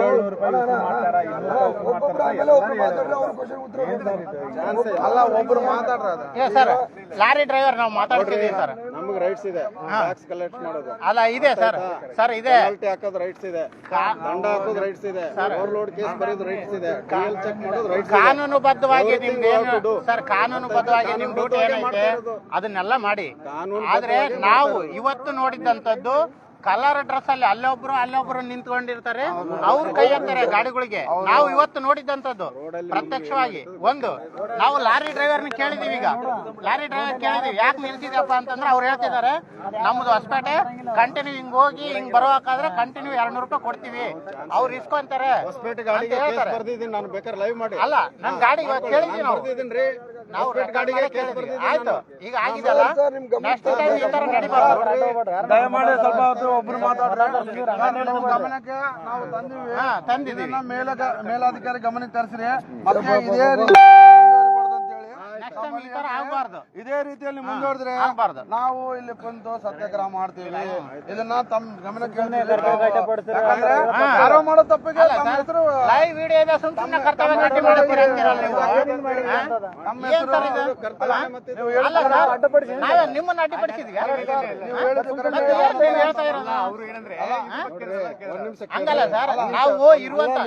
[SPEAKER 3] ಅಲ್ಲ, ಒಬ್ರು ಮಾತಾಡ್ರ.
[SPEAKER 1] ಸರ್ ಲಾರಿ ಡ್ರೈವರ್ ನಾವು ಮಾತಾಡ್ತಿದ್ದೀವಿ ಸರ್.
[SPEAKER 3] ನಮ್ಗೆ ರೈಟ್ಸ್ ಇದೆ, ಟ್ಯಾಕ್ಸ್ ಕಲೆಕ್ಟ್ ಮಾಡೋದು.
[SPEAKER 1] ಅಲ್ಲ ಇದೆ ಸರ್, ಸರ್ ಇದೆ.
[SPEAKER 3] ಪೆನಾಲ್ಟಿ ಹಾಕೋದು ರೈಟ್ಸ್ ಇದೆ, ದಂಡ ಹಾಕೋದು ರೈಟ್ಸ್ ಇದೆ, ಓವರ್ಲೋಡ್ ಕೇಸ್ ಬರೆಯೋದು ರೈಟ್ಸ್ ಇದೆ, ಡಿಎಲ್ ಚೆಕ್ ಮಾಡೋದು ರೈಟ್ಸ್ ಇದೆ.
[SPEAKER 1] ಕಾನೂನುಬದ್ಧವಾಗಿ ನಿಮ್ದು ಸರ್, ಕಾನೂನುಬದ್ಧವಾಗಿ ನಿಮ್ ಡ್ಯೂಟಿ ಏನೈತೆ ಅದನ್ನೆಲ್ಲ ಮಾಡಿ. ಆದ್ರೆ ನಾವು ಇವತ್ತು ನೋಡಿದಂತದ್ದು ಕಲರ್ ಡ್ರೆಸ್ ಅಲ್ಲಿ ಅಲ್ಲೊಬ್ರು ನಿಂತ್ಕೊಂಡಿರ್ತಾರೆ, ಅವ್ರು ಕೈ ಹಾಕ್ತಾರೆ ಗಾಡಿಗಳಿಗೆ. ನಾವು ಇವತ್ತು ನೋಡಿದಂತದ್ದು ಪ್ರತ್ಯಕ್ಷವಾಗಿ. ಒಂದು ನಾವು ಲಾರಿ ಡ್ರೈವರ್ನ ಕೇಳಿದೀವಿ. ಈಗ ಲಾರಿ ಡ್ರೈವರ್ ಕೇಳಿದೀವಿ, ಯಾಕೆ ನಿಲ್ಸಿದಪ್ಪ ಅಂತಂದ್ರೆ ಅವ್ರು ಹೇಳ್ತಿದ್ದಾರೆ, ನಮ್ದು ಹೊಸಪೇಟೆ ಕಂಟಿನ್ಯೂ ಹಿಂಗ್ ಹೋಗಿ ಹಿಂಗ್ ಬರುವಾಕಾದ್ರೆ ಕಂಟಿನ್ಯೂ 200 ರೂಪಾಯಿ ಕೊಡ್ತೀವಿ, ಅವ್ರು ಇಸ್ಕೊಂತಾರೆ.
[SPEAKER 3] ಹೊಸಪೇಟೆ ಗಾಡಿಗೆ ಬರ್ದಿದ್ದೀನಿ ನಾನು, ಬೇಕಾದ್ರೆ ಲೈವ್ ಮಾಡಿ.
[SPEAKER 1] ಅಲ್ಲ, ನನ್ ಗಾಡಿ ಕೇಳಿದೀವಿ ನಾವು. ನಾವು ಗಾಡಿಗೆ ಕೇಳಿದ್ವಿ. ಆಯ್ತು, ಈಗ ಆಗಿದೆಲ್ಲ ನೆಕ್ಸ್ಟ್ ಟೈಮ್ ಈ ತರ ನಡಿಬಾರ್ದು.
[SPEAKER 3] ದಯಮಾಡಿ ಸ್ವಲ್ಪ ಹೊತ್ತು ಒಬ್ರು ಮಾತಾಡ್ತಾರೆ. ಗಮನಕ್ಕೆ ನಾವು ತಂದಿವಿ,
[SPEAKER 1] ತಂದಿದ್ದೀವಿ.
[SPEAKER 3] ಮೇಲಾಧಿಕಾರಿ ಗಮನಕ್ಕೆ ತರಿಸ್ರಿ. ಮತ್ತೆ ಇದೇ ರೀತಿ
[SPEAKER 1] ನೆಕ್ಸ್ಟ್ ಟೈಮ್ ಈ ತರ ಆಗ್ಬಾರ್ದು.
[SPEAKER 3] ಇದೇ ರೀತಿಯಲ್ಲಿ ಮುಂದುವರೆದ್ರೆ
[SPEAKER 1] ಆಗ್ಬಾರ್ದು.
[SPEAKER 3] ನಾವು ಇಲ್ಲಿ ಬಂದು ಸತ್ಯಾಗ್ರಹ ಮಾಡ್ತೀವಿ. ಇದನ್ನ ತಮ್ಮ ಗಮನಕ್ಕೆ ಯಾರೋ ಮಾಡೋ ತಪ್ಪಿಗೆ ನಮ್ಮ ಹೆಸರು
[SPEAKER 1] ಲೈವ್ ವಿಡಿಯೋ ಇದೆ, ಸುಮ್ಮನೆ ಕರ್ತವ್ಯ ಗಟ್ಟಿ ಮಾಡ್ತೀರಿ ಅಂತೀರಲ್ಲ ನೀವು.
[SPEAKER 3] ನಮ್ಮ
[SPEAKER 1] ಏನ್ ಸರ್ ಇದು? ಅಲ್ಲ ಸರ್, ನಾವೇ ನಿಮ್ಮನ್ನ ಅಡ್ಡಿಪಡಿಸಿದ್ವಿ. ಹೇಳ್ತಾ ಇರೋದು ಹಂಗಲ್ಲ ಸರ್, ನಾವು ಇರುವಂತ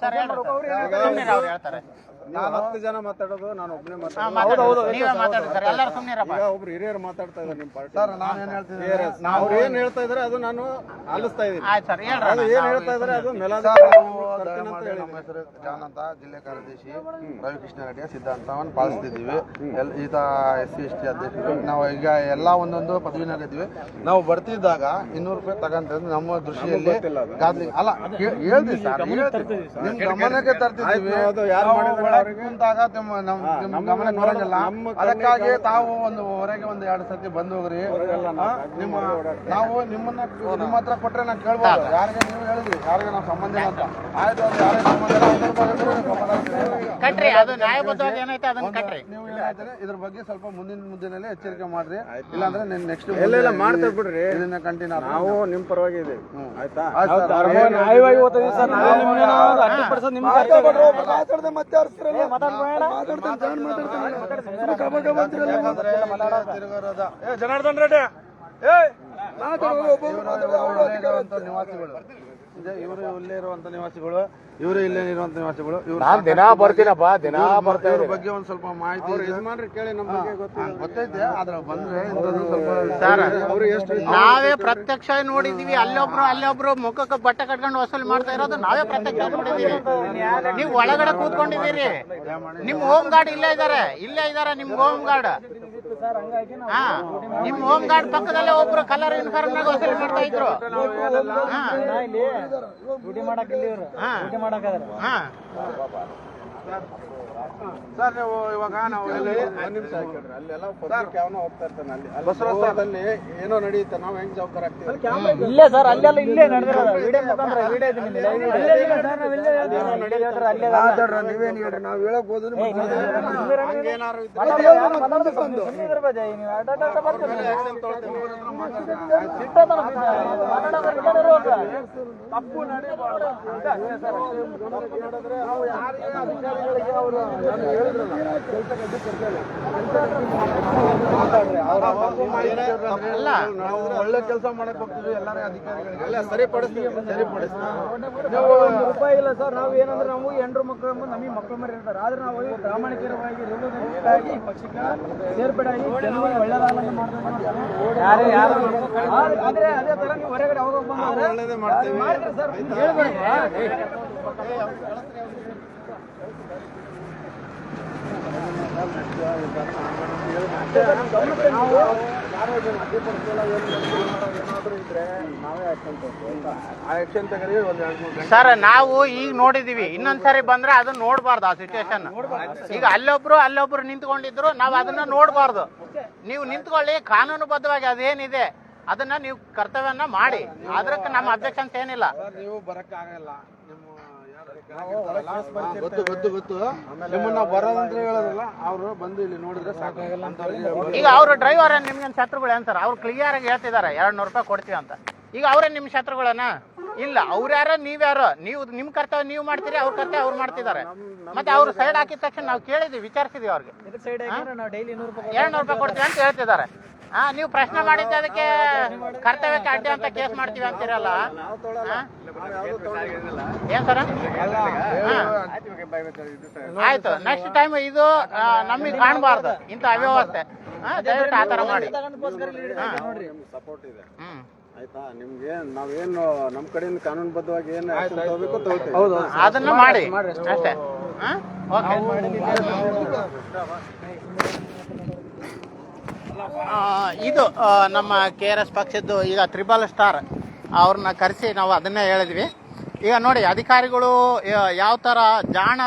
[SPEAKER 1] ಸರ್ ಅವ್ರು ಹೇಳ್ತಾರೆ.
[SPEAKER 3] ನಾನು 10 ಜನ ಮಾತಾಡೋದು, ನಾನು ಒಬ್ಬನೇ
[SPEAKER 1] ನೀವೇ ಮಾತಾಡಿ ಸರ್, ಎಲ್ಲರೂ ಸುಮ್ಮನಿರಪ್ಪ.
[SPEAKER 3] ಒಬ್ರು ಹಿರಿಯರು ಮಾತಾಡ್ತಾ ಇದ್ದಾರೆ ನಿಮ್ಮ ಪಾರ್ಟಿ. ಸರ್ ನಾನೇನ್ ಹೇಳ್ತೀನಿ, ಅವ್ರು ಏನ್ ಹೇಳ್ತಾ ಇದಾರೆ ಅದು ನಾನು ಆಲಿಸ್ತಾ ಇದ್ದೀನಿ.
[SPEAKER 1] ಆಯ್ತು ಸರ್,
[SPEAKER 3] ಅದು
[SPEAKER 1] ಹೇಳ್ರಿ.
[SPEAKER 3] ಏನ್ ಹೇಳ್ತಾ ಇದಾರೆ ಅದು ನಮ್ಮ ಹೆಸರು ಜಾನ್ ಅಂತ, ಜಿಲ್ಲೆ ಕಾರ್ಯದರ್ಶಿ ರವಿಕೃಷ್ಣ ರೆಡ್ಡಿ ಸಿದ್ಧಾಂತವನ್ನು ಪಾಲಿಸ್ತಿದ್ದೀವಿ. ಈತ SC ST ಅಧ್ಯಕ್ಷರು. ನಾವು ಈಗ ಎಲ್ಲ ಒಂದೊಂದು ಪದವಿನಾಗ ಇದ್ವಿ. ನಾವು ಬರ್ತಿದ್ದಾಗ 200 ರೂಪಾಯಿ ತಗಂತ ನಮ್ಮ ದೃಷ್ಟಿಯಲ್ಲಿ ಅಲ್ಲ ಹೇಳ್ತೀವಿ ಸರ್, ನಿಮ್ ಗಮನಕ್ಕೆ ತರ್ತಿದ್ದೀವಿ. ಕುಂತಾಗ ನಮ್ಮ ಗಮನಕ್ಕೆ ಬರಂಗಿಲ್ಲ. ಅದಕ್ಕಾಗಿ ತಾವು ಒಂದು ಹೊರಗೆ 1-2 ಸತಿ ಬಂದು ಹೋಗ್ರಿ. ನಾವು ನಿಮ್ಮ ಹತ್ರ ಕೊಟ್ರೆ ನಾವು ಕೇಳ್ಬೋದು. ಯಾರಿಗೆ ನೀವು ಹೇಳಿದ್ರಿ, ಯಾರಿಗೆ ನಾವು ಸಂಬಂಧ ಇಲ್ಲ ಅಂತ. ಆಯ್ತು, ಅದು ಯಾರಿಗೆ ಸಂಬಂಧ ಇಲ್ಲ
[SPEAKER 1] ಕಟ್ರಿ, ಅದು ನ್ಯಾಯಬದ್ಧವಾಗಿ ಏನೈತೆ ಅದನ್ನ ಕಟ್ರಿ.
[SPEAKER 3] ನೀವು ಏನಾಯ್ತಾರೆ ಇದ್ರ ಬಗ್ಗೆ ಸ್ವಲ್ಪ ಮುಂದಿನಲ್ಲಿ ಎಚ್ಚರಿಕೆ ಮಾಡ್ರಿ. ಇಲ್ಲಾಂದ್ರೆ ನೆಕ್ಸ್ಟ್
[SPEAKER 4] ಮಾಡ್ತಾ ಬಿಡ್ರಿ,
[SPEAKER 3] ಇದನ್ನ ಕಂಟಿನ್ಯೂ
[SPEAKER 4] ನಾವು ನಿಮ್ ಪರವಾಗಿ ಇದ್ದೀವಿ. ಆಯ್ತಾ?
[SPEAKER 2] ನ್ಯಾಯವಾಗಿ ಓದ್ತೀವಿ ಸರ್. ಮಾತಾಡ್ದೆ ಮತ್ತೆ
[SPEAKER 3] ಜನಾರ್ದನ್ ರೆಡ್ಡಿ ನಿವಾಸಿಗಳು, ಇವರು ಇಲ್ಲೇ ಇರುವಂತ ನಿವಾಸಿಗಳು, ಇವರು ಇಲ್ಲೇ ಇರುವಂತ ನಿವಾಸಿಗಳು.
[SPEAKER 6] ನಾನ್ ದಿನಾ ಬರ್ತೀನಪ್ಪ, ದಿನಾ ಬರ್ತಾ
[SPEAKER 3] ಇವ್ರ ಬಗ್ಗೆ ಒಂದ್ ಸ್ವಲ್ಪ ಮಾಹಿತಿ ಕೇಳಿ, ನಮ್ಮ ಬಗ್ಗೆ ಗೊತ್ತೈತೆ. ಆದ್ರೆ ಬಂದ್ರೆ
[SPEAKER 1] ನಾವೇ ಪ್ರತ್ಯಕ್ಷ ನೋಡಿದೀವಿ. ಅಲ್ಲೊಬ್ರು ಮುಖಕ್ಕೆ ಬಟ್ಟೆ ಕಟ್ಕೊಂಡು ವಸೂಲಿ ಮಾಡ್ತಾ ಇರೋದು ನಾವೇ ಪ್ರತ್ಯಕ್ಷ ನೋಡಿದೀವಿ. ನೀವು ಒಳಗಡೆ ಕೂತ್ಕೊಂಡಿದ್ದೀರಿ. ನಿಮ್ ಹೋಮ್ ಗಾರ್ಡ್ ಇಲ್ಲೇ ಇದಾರೆ ನಿಮ್ ಹೋಮ್ ಗಾರ್ಡ್. ನಿಮ್ ಹೋಮ್ ಗಾರ್ಡ್ ಪಕ್ಕದಲ್ಲೇ ಒಬ್ರು ಕಲರ್ ಯೂನಿಫಾರ್ಮ್ ನಾಗ ವಸೂಲಿ ಮಾಡ್ತಾ ಇದ್ರು.
[SPEAKER 2] ಡ್ಯೂಟಿ ಮಾಡಕ್ ಇಲ್ಲಿ
[SPEAKER 3] ಸರ್ ನೀವು ಇವಾಗ ನಾವು ಬಸವರಾಜದಲ್ಲಿ ಏನೋ ನಡೆಯುತ್ತೆ, ನಾವು ಹೆಂಗ್ ಜವಾಬ್ದಾರಿ ಆಗ್ತೀವಿ?
[SPEAKER 2] ಇಲ್ಲೇ ಸರ್, ಅಲ್ಲೆಲ್ಲ ಇಲ್ಲೇ ನಡೆದಿರೋದು.
[SPEAKER 4] ನೀವೇನ್ ಹೇಳ್ರಿ, ನಾವ್ ಹೇಳಕ್ ಹೋದ್ರೆ
[SPEAKER 3] ತಪ್ಪು ನಾವು ಒಳ್ಳೆ ಕೆಲಸ ಮಾಡಕ್ ಹೋಗ್ತೀವಿ. ಎಲ್ಲಾರ ಅಧಿಕಾರಿಗಳಿಗೆ ಸರಿಪಡಿಸ್ತೀವಿ.
[SPEAKER 2] ರೂಪಾಯಿ ಇಲ್ಲ ಸರ್. ನಾವು ಏನಂದ್ರೆ ನಾವು ಹೆಣ್ಣು ಮಕ್ಕಳು ನಮಗೆ ಮಕ್ಕಳು ಮರಿ ಇರ್ತಾರೆ. ಆದ್ರೆ ನಾವು ಪ್ರಾಮಾಣಿಕರವಾಗಿ ಈ ಪಕ್ಷಕ್ಕೆ ಸೇರ್ಪಡೆಯಾಗಿ ಜನರಿಗೆ ಒಳ್ಳೆದಾಗಂತ ಮಾಡ್ತಾರೆ. ಆದ್ರೆ ಅದೇ ತರ ನೀವು ಹೊರಗಡೆ ಹೋಗೋ
[SPEAKER 3] ಒಳ್ಳೇದೇ ಮಾಡ್ತೀವಿ
[SPEAKER 2] ಸರ್. ಹೇಳ್ಬೇಡಿ
[SPEAKER 1] ಸರ್, ನಾವು ಈಗ ನೋಡಿದೀವಿ. ಇನ್ನೊಂದ್ಸರಿ ಬಂದ್ರೆ ಅದನ್ನ ನೋಡ್ಬಾರ್ದು. ಆ ಸಿಚುವೇಶನ್ ಈಗ ಅಲ್ಲೊಬ್ರು ನಿಂತ್ಕೊಂಡಿದ್ರು, ನಾವು ಅದನ್ನ ನೋಡ್ಬಾರ್ದು. ನೀವು ನಿಂತ್ಕೊಳ್ಳಿ, ಕಾನೂನುಬದ್ಧವಾಗಿ ಅದೇನಿದೆ ಅದನ್ನ ನೀವು ಕರ್ತವ್ಯನ ಮಾಡಿ. ಅದಕ್ಕೆ ನಮ್ಮ ಅಬ್ಜೆಕ್ಷನ್ಸ್ ಏನಿಲ್ಲ.
[SPEAKER 3] ನೀವು ಬರಕ್ ಆಗಲ್ಲ. ಗೊತ್ತು ನಿಮ್ಮನ್ನ ಬರೋದಂತ ಹೇಳೋದಿಲ್ಲ. ಅವರು ಬಂದು ಇಲ್ಲಿ ನೋಡಿದ್ರೆ ಸಾಕಾಗಲ್ಲ ಅಂತ.
[SPEAKER 1] ಈಗ ಅವ್ರ ಡ್ರೈವರ್ ನಿಮ್ಗೆ ಶತ್ರುಗಳು ಏನ್ ಸರ್? ಅವ್ರು ಕ್ಲಿಯರ್ ಆಗಿ ಹೇಳ್ತಿದ್ದಾರೆ 200 ರೂಪಾಯಿ ಕೊಡ್ತೀವಿ ಅಂತ. ಈಗ ಅವರೇ ನಿಮ್ ಶತ್ರುಗಳನ್ನ? ಇಲ್ಲ, ಅವ್ರ್ಯಾರೋ ನೀವ್ಯಾರೋ. ನೀವು ನಿಮ್ ಕರ್ತವ್ಯ ನೀವು ಮಾಡ್ತೀರಿ, ಅವ್ರ ಕರ್ತವ್ಯ ಅವ್ರು ಮಾಡ್ತಿದ್ದಾರೆ. ಮತ್ತೆ ಅವ್ರು ಸೈಡ್ ಹಾಕಿದ ತಕ್ಷಣ ನಾವು ಕೇಳಿದ್ವಿ, ವಿಚಾರಿಸಿದ್ವಿ ಅವ್ರಿಗೆ. 200 ರೂಪಾಯಿ ಕೊಡ್ತೀವಿ ಅಂತ ಹೇಳ್ತಿದ್ದಾರೆ. ನೀವು ಪ್ರಶ್ನೆ ಮಾಡಿದ್ದೆ ಅದಕ್ಕೆ ಕರ್ತವ್ಯಕ್ಕೆ ಅಡ್ಡಿ ಅಂತ ಕೇಸ್ ಮಾಡ್ತೀವಿ ಅಂತೀರಲ್ಲ, ಏನ್ ಸರ? ಆಯ್ತು, ನೆಕ್ಸ್ಟ್ ಟೈಮ್ ಇದು ನಮಗೆ ಕಾಣಬಾರ್ದು ಇಂಥ ಅವ್ಯವಸ್ಥೆ. ದಯವಿಟ್ಟು ಆ ತರ ಮಾಡಿ.
[SPEAKER 3] ಸಪೋರ್ಟ್ ಇದೆ. ಆಯ್ತಾ? ನಿಮ್ಗೆ ನಾವೇನು ನಮ್ಮ ಕಡೆಯಿಂದ ಕಾನೂನುಬದ್ಧವಾಗಿ ಏನು ತಗೋಬೇಕು
[SPEAKER 1] ಅದನ್ನ ಮಾಡಿ ಅಷ್ಟೇ. ಇದು ನಮ್ಮ KRS ಪಕ್ಷದ್ದು ಈಗ 3 ಸ್ಟಾರ್ ಅವ್ರನ್ನ ಕರೆಸಿ ನಾವು ಅದನ್ನೇ ಹೇಳಿದ್ವಿ. ಈಗ ನೋಡಿ ಅಧಿಕಾರಿಗಳು ಯಾವ ಥರ ಜಾಣ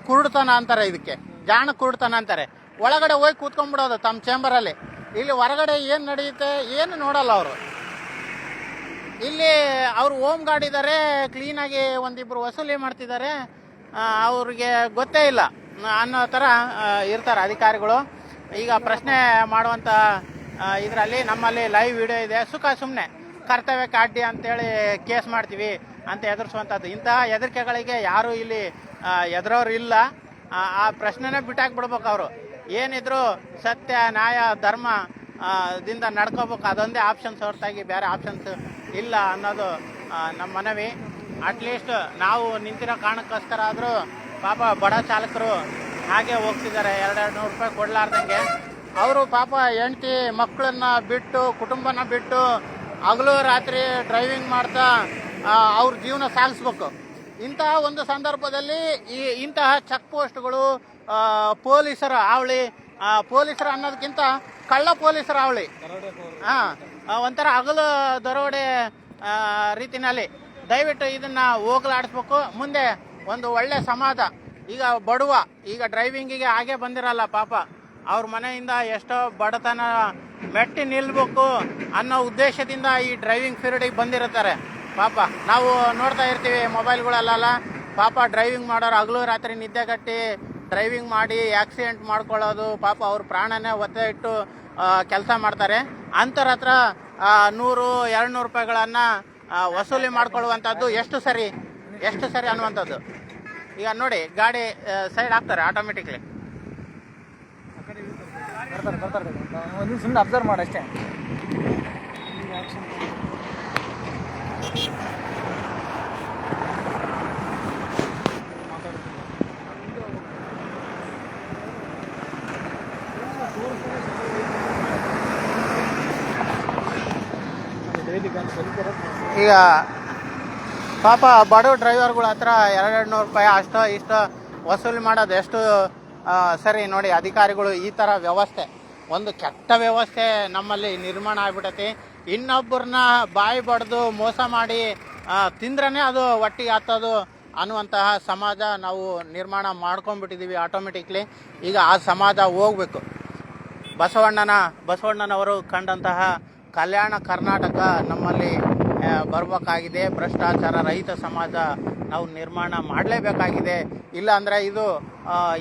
[SPEAKER 1] ಕುರುಡ್ತನ ಅಂತಾರೆ, ಇದಕ್ಕೆ ಜಾಣ ಕುರುಡ್ತನ ಅಂತಾರೆ. ಒಳಗಡೆ ಹೋಗಿ ಕೂತ್ಕೊಂಡ್ಬಿಡೋದು ತಮ್ಮ ಚೇಂಬರಲ್ಲಿ. ಇಲ್ಲಿ ಹೊರಗಡೆ ಏನು ನಡೆಯುತ್ತೆ ಏನು ನೋಡಲ್ಲ ಅವರು. ಇಲ್ಲಿ ಅವರು ಹೋಮ್ ಗಾರ್ಡ್ ಇದ್ದಾರೆ, ಕ್ಲೀನಾಗಿ ಒಂದಿಬ್ಬರು ವಸೂಲಿ ಮಾಡ್ತಿದ್ದಾರೆ, ಅವ್ರಿಗೆ ಗೊತ್ತೇ ಇಲ್ಲ ಅನ್ನೋ ಥರ ಇರ್ತಾರೆ ಅಧಿಕಾರಿಗಳು. ಈಗ ಪ್ರಶ್ನೆ ಮಾಡುವಂಥ ಇದರಲ್ಲಿ ನಮ್ಮಲ್ಲಿ ಲೈವ್ ವಿಡಿಯೋ ಇದೆ. ಸುಮ್ಮನೆ ಕರ್ತವ್ಯಕ್ಕೆ ಅಡ್ಡಿ ಅಂತೇಳಿ ಕೇಸ್ ಮಾಡ್ತೀವಿ ಅಂತ ಎದುರಿಸುವಂಥದ್ದು. ಇಂತಹ ಹೆದರಿಕೆಗಳಿಗೆ ಯಾರೂ ಇಲ್ಲಿ ಎದುರೋರು ಇಲ್ಲ. ಆ ಪ್ರಶ್ನೆನೇ ಬಿಟ್ಟಾಕ್ಬಿಡ್ಬೇಕು. ಅವರು ಏನಿದ್ರು ಸತ್ಯ ನ್ಯಾಯ ಧರ್ಮ ದಿಂದ ನಡ್ಕೋಬೇಕು. ಅದೊಂದೇ ಆಪ್ಷನ್ಸ್ ಹೊರತಾಗಿ ಬೇರೆ ಆಪ್ಷನ್ಸ್ ಇಲ್ಲ ಅನ್ನೋದು ನಮ್ಮ ಮನವಿ. ಅಟ್ಲೀಸ್ಟ್ ನಾವು ನಿಂತಿರೋ ಕಾರಣಕ್ಕೋಸ್ಕರ ಆದರೂ ಪಾಪ ಬಡ ಚಾಲಕರು ಹಾಗೆ ಹೋಗ್ತಿದ್ದಾರೆ 200 ರೂಪಾಯಿ ಕೊಡಲಾರ್ದಂಗೆ. ಅವರು ಪಾಪ ಹೆಂಡತಿ ಮಕ್ಕಳನ್ನ ಬಿಟ್ಟು ಕುಟುಂಬನ ಬಿಟ್ಟು ಹಗಲು ರಾತ್ರಿ ಡ್ರೈವಿಂಗ್ ಮಾಡ್ತಾ ಅವ್ರ ಜೀವನ ಸಾಗಿಸ್ಬೇಕು. ಇಂತಹ ಒಂದು ಸಂದರ್ಭದಲ್ಲಿ ಇಂತಹ ಚೆಕ್ ಪೋಸ್ಟ್ಗಳು, ಪೊಲೀಸರ ಹಾವಳಿ, ಪೊಲೀಸರು ಅನ್ನೋದಕ್ಕಿಂತ ಕಳ್ಳ ಪೊಲೀಸರ ಹಾವಳಿ, ಒಂಥರ ಹಗಲು ದರೋಡೆ ರೀತಿನಲ್ಲಿ ದಯವಿಟ್ಟು ಇದನ್ನು ಹೋಗಲಾಡಿಸ್ಬೇಕು. ಮುಂದೆ ಒಂದು ಒಳ್ಳೆ ಸಮಾಜ. ಈಗ ಬಡವ ಈಗ ಡ್ರೈವಿಂಗಿಗೆ ಹಾಗೆ ಬಂದಿರಲ್ಲ ಪಾಪ, ಅವ್ರ ಮನೆಯಿಂದ ಎಷ್ಟೋ ಬಡತನ ಮೆಟ್ಟಿ ನಿಲ್ಬೇಕು ಅನ್ನೋ ಉದ್ದೇಶದಿಂದ ಈ ಡ್ರೈವಿಂಗ್ ಫೀಲ್ಡಿಗೆ ಬಂದಿರ್ತಾರೆ ಪಾಪ. ನಾವು ನೋಡ್ತಾ ಇರ್ತೀವಿ ಮೊಬೈಲ್ಗಳಲ್ಲ, ಪಾಪ ಡ್ರೈವಿಂಗ್ ಮಾಡೋರು ಹಗಲು ರಾತ್ರಿ ನಿದ್ದೆಗಟ್ಟಿ ಡ್ರೈವಿಂಗ್ ಮಾಡಿ ಆಕ್ಸಿಡೆಂಟ್ ಮಾಡ್ಕೊಳ್ಳೋದು, ಪಾಪ ಅವ್ರ ಪ್ರಾಣನೇ ಒತ್ತೆ ಇಟ್ಟು ಕೆಲಸ ಮಾಡ್ತಾರೆ. ಅಂಥವ್ರ ಹತ್ರ 100-200 ರೂಪಾಯಿಗಳನ್ನು ವಸೂಲಿ ಮಾಡ್ಕೊಳ್ಳುವಂಥದ್ದು ಎಷ್ಟು ಸರಿ ಅನ್ನುವಂಥದ್ದು. ಈಗ ನೋಡಿ ಗಾಡಿ ಸೈಡ್ ಹಾಕ್ತಾರೆ ಆಟೋಮೆಟಿಕ್ಲಿ.
[SPEAKER 2] ಬರ್ತಾರೆ ಸುಮ್ಮನೆ ಅಬ್ಸರ್ವ್ ಮಾಡಿ ಅಷ್ಟೇ.
[SPEAKER 1] ಈಗ ಪಾಪ ಬಡವ ಡ್ರೈವರ್ಗಳ ಹತ್ರ 200 ರೂಪಾಯಿ ಅಷ್ಟೋ ಇಷ್ಟೋ ವಸೂಲಿ ಮಾಡೋದು ಎಷ್ಟು ಸರಿ ನೋಡಿ. ಅಧಿಕಾರಿಗಳು ಈ ಥರ ವ್ಯವಸ್ಥೆ, ಒಂದು ಕೆಟ್ಟ ವ್ಯವಸ್ಥೆ ನಮ್ಮಲ್ಲಿ ನಿರ್ಮಾಣ ಆಗ್ಬಿಟ್ಟೈತಿ. ಇನ್ನೊಬ್ಬರನ್ನ ಬಾಯಿ ಬಡ್ದು ಮೋಸ ಮಾಡಿ ತಿಂದ್ರೇ ಅದು ಒಟ್ಟಿಗೆ ಹತ್ತೋದು ಅನ್ನುವಂತಹ ಸಮಾಜ ನಾವು ನಿರ್ಮಾಣ ಮಾಡ್ಕೊಂಡ್ಬಿಟ್ಟಿದ್ದೀವಿ ಆಟೋಮೆಟಿಕ್ಲಿ. ಈಗ ಆ ಸಮಾಜ ಹೋಗ್ಬೇಕು. ಬಸವಣ್ಣನವರು ಕಂಡಂತಹ ಕಲ್ಯಾಣ ಕರ್ನಾಟಕ ನಮ್ಮಲ್ಲಿ ಬರಬೇಕಾಗಿದೆ. ಭ್ರಷ್ಟಾಚಾರ ರಹಿತ ಸಮಾಜ ನಾವು ನಿರ್ಮಾಣ ಮಾಡಲೇಬೇಕಾಗಿದೆ. ಇಲ್ಲ ಅಂದರೆ ಇದು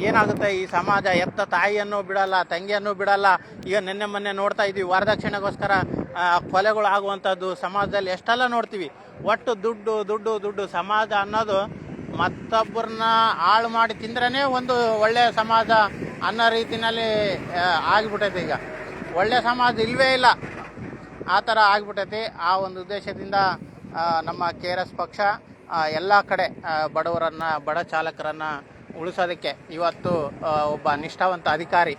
[SPEAKER 1] ಏನಾಗುತ್ತೆ, ಈ ಸಮಾಜ ಎತ್ತ ತಾಯಿಯನ್ನು ಬಿಡಲ್ಲ, ತಂಗಿಯನ್ನು ಬಿಡಲ್ಲ. ಈಗ ನಿನ್ನೆ ಮೊನ್ನೆ ನೋಡ್ತಾ ಇದ್ದೀವಿ, ವರದಕ್ಷಿಣೆಗೋಸ್ಕರ ಕೊಲೆಗಳು ಆಗುವಂಥದ್ದು ಸಮಾಜದಲ್ಲಿ ಎಷ್ಟೆಲ್ಲ ನೋಡ್ತೀವಿ. ಒಟ್ಟು ದುಡ್ಡು ದುಡ್ಡು ದುಡ್ಡು. ಸಮಾಜ ಅನ್ನೋದು ಮತ್ತೊಬ್ಬರನ್ನ ಹಾಳು ಮಾಡಿ ತಿಂದ್ರೇ ಒಂದು ಒಳ್ಳೆಯ ಸಮಾಜ ಅನ್ನೋ ರೀತಿಯಲ್ಲಿ ಆಗಿಬಿಟ್ಟೈತೆ. ಈಗ ಒಳ್ಳೆಯ ಸಮಾಜ ಇಲ್ಲವೇ ಇಲ್ಲ, ಆ ಥರ ಆಗಿಬಿಟ್ಟೈತಿ. ಆ ಒಂದು ಉದ್ದೇಶದಿಂದ ನಮ್ಮ KRS ಪಕ್ಷ ಎಲ್ಲ ಕಡೆ ಬಡವರನ್ನು, ಬಡ ಚಾಲಕರನ್ನು ಉಳಿಸೋದಕ್ಕೆ ಇವತ್ತು ಒಬ್ಬ ನಿಷ್ಠಾವಂತ ಅಧಿಕಾರಿ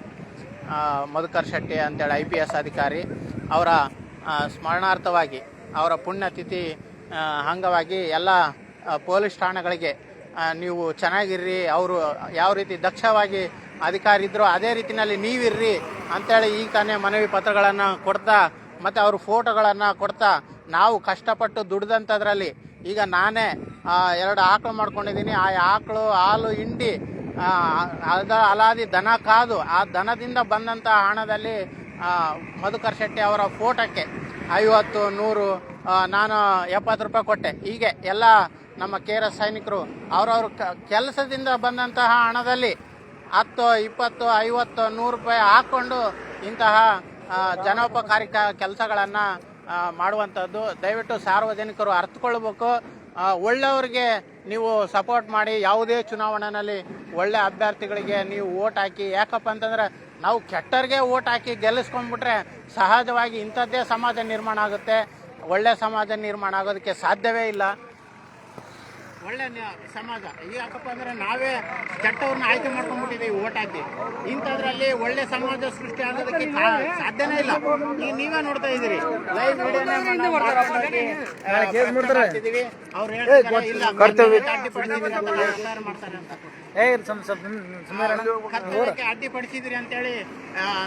[SPEAKER 1] ಮಧುಕರ್ ಶೆಟ್ಟಿ ಅಂತೇಳಿ IPS ಅಧಿಕಾರಿ, ಅವರ ಸ್ಮರಣಾರ್ಥವಾಗಿ, ಅವರ ಪುಣ್ಯತಿಥಿ ಅಂಗವಾಗಿ ಎಲ್ಲ ಪೊಲೀಸ್ ಠಾಣೆಗಳಿಗೆ ನೀವು ಚೆನ್ನಾಗಿರ್ರಿ, ಅವರು ಯಾವ ರೀತಿ ದಕ್ಷವಾಗಿ ಅಧಿಕಾರಿ ಇದ್ದರು ಅದೇ ರೀತಿಯಲ್ಲಿ ನೀವಿರ್ರಿ ಅಂತೇಳಿ ಈಗ ತಾನೇ ಮನವಿ ಪತ್ರಗಳನ್ನು ಕೊಡ್ತಾ ಮತ್ತು ಅವ್ರ ಫೋಟೋಗಳನ್ನು ಕೊಡ್ತಾ, ನಾವು ಕಷ್ಟಪಟ್ಟು ದುಡ್ದಂಥದ್ರಲ್ಲಿ ಈಗ ನಾನೇ 2 ಆಕಳು ಮಾಡ್ಕೊಂಡಿದ್ದೀನಿ. ಆ ಆಕಳು ಹಾಲು ಹಿಂಡಿ ಅಲಾದಿ ದನ ಕಾದು ಆ ದನದಿಂದ ಬಂದಂಥ ಹಣದಲ್ಲಿ ಮಧುಕರ್ ಶೆಟ್ಟಿ ಅವರ ಫೋಟೋಕ್ಕೆ 50, 100, ನಾನು 70 ರೂಪಾಯಿ ಕೊಟ್ಟೆ. ಹೀಗೆ ಎಲ್ಲ ನಮ್ಮ KRS ಸೈನಿಕರು ಅವ್ರವ್ರ ಕೆಲಸದಿಂದ ಬಂದಂತಹ ಹಣದಲ್ಲಿ 10, 20, 50, 100 ರೂಪಾಯಿ ಹಾಕ್ಕೊಂಡು ಇಂತಹ ಜನೋಪಕಾರಿ ಕೆಲಸಗಳನ್ನು ಮಾಡುವಂಥದ್ದು. ದಯವಿಟ್ಟು ಸಾರ್ವಜನಿಕರು ಅರ್ಥಕೊಳ್ಬೇಕು. ಒಳ್ಳೆಯವ್ರಿಗೆ ನೀವು ಸಪೋರ್ಟ್ ಮಾಡಿ, ಯಾವುದೇ ಚುನಾವಣೆಯಲ್ಲಿ ಒಳ್ಳೆ ಅಭ್ಯರ್ಥಿಗಳಿಗೆ ನೀವು ಓಟ್ ಹಾಕಿ. ಯಾಕಪ್ಪ ಅಂತಂದರೆ ನಾವು ಕೆಟ್ಟವ್ರಿಗೆ ಓಟ್ ಹಾಕಿ ಗೆಲ್ಲಿಸ್ಕೊಂಡ್ಬಿಟ್ರೆ ಸಹಜವಾಗಿ ಇಂಥದ್ದೇ ಸಮಾಜ ನಿರ್ಮಾಣ ಆಗುತ್ತೆ. ಒಳ್ಳೆಯ ಸಮಾಜ ನಿರ್ಮಾಣ ಆಗೋದಕ್ಕೆ ಸಾಧ್ಯವೇ ಇಲ್ಲ. ಒಳ್ಳೆ ಸಮಾಜ ಯಾಕಪ್ಪ ಅಂದರೆ ನಾವೇ ಕೆಟ್ಟವ್ರನ್ನ ಆಯ್ಕೆ ಮಾಡ್ಕೊಂಡ್ಬಿಟ್ಟಿದ್ದೀವಿ ಓಟ್ ಹಾಕಿ. ಇಂಥದ್ರಲ್ಲಿ ಒಳ್ಳೆ ಸಮಾಜ ಸೃಷ್ಟಿ ಆಗೋದಕ್ಕೆ ಸಾಧ್ಯನೇ ಇಲ್ಲ. ಈಗ ನೀವೇ ನೋಡ್ತಾ ಇದ್ದೀರಿ, ಲೈವ್ ವಿಡಿಯೋನೇ ಅವ್ರು ಹೇಳ್ತಾರೆ ಇಲ್ಲ ಮಾಡ್ತಾರೆ ಅಂತ. ಕರ್ತವ್ಯಕ್ಕೆ ಅಡ್ಡಿಪಡಿಸಿದ್ರಿ ಅಂತೇಳಿ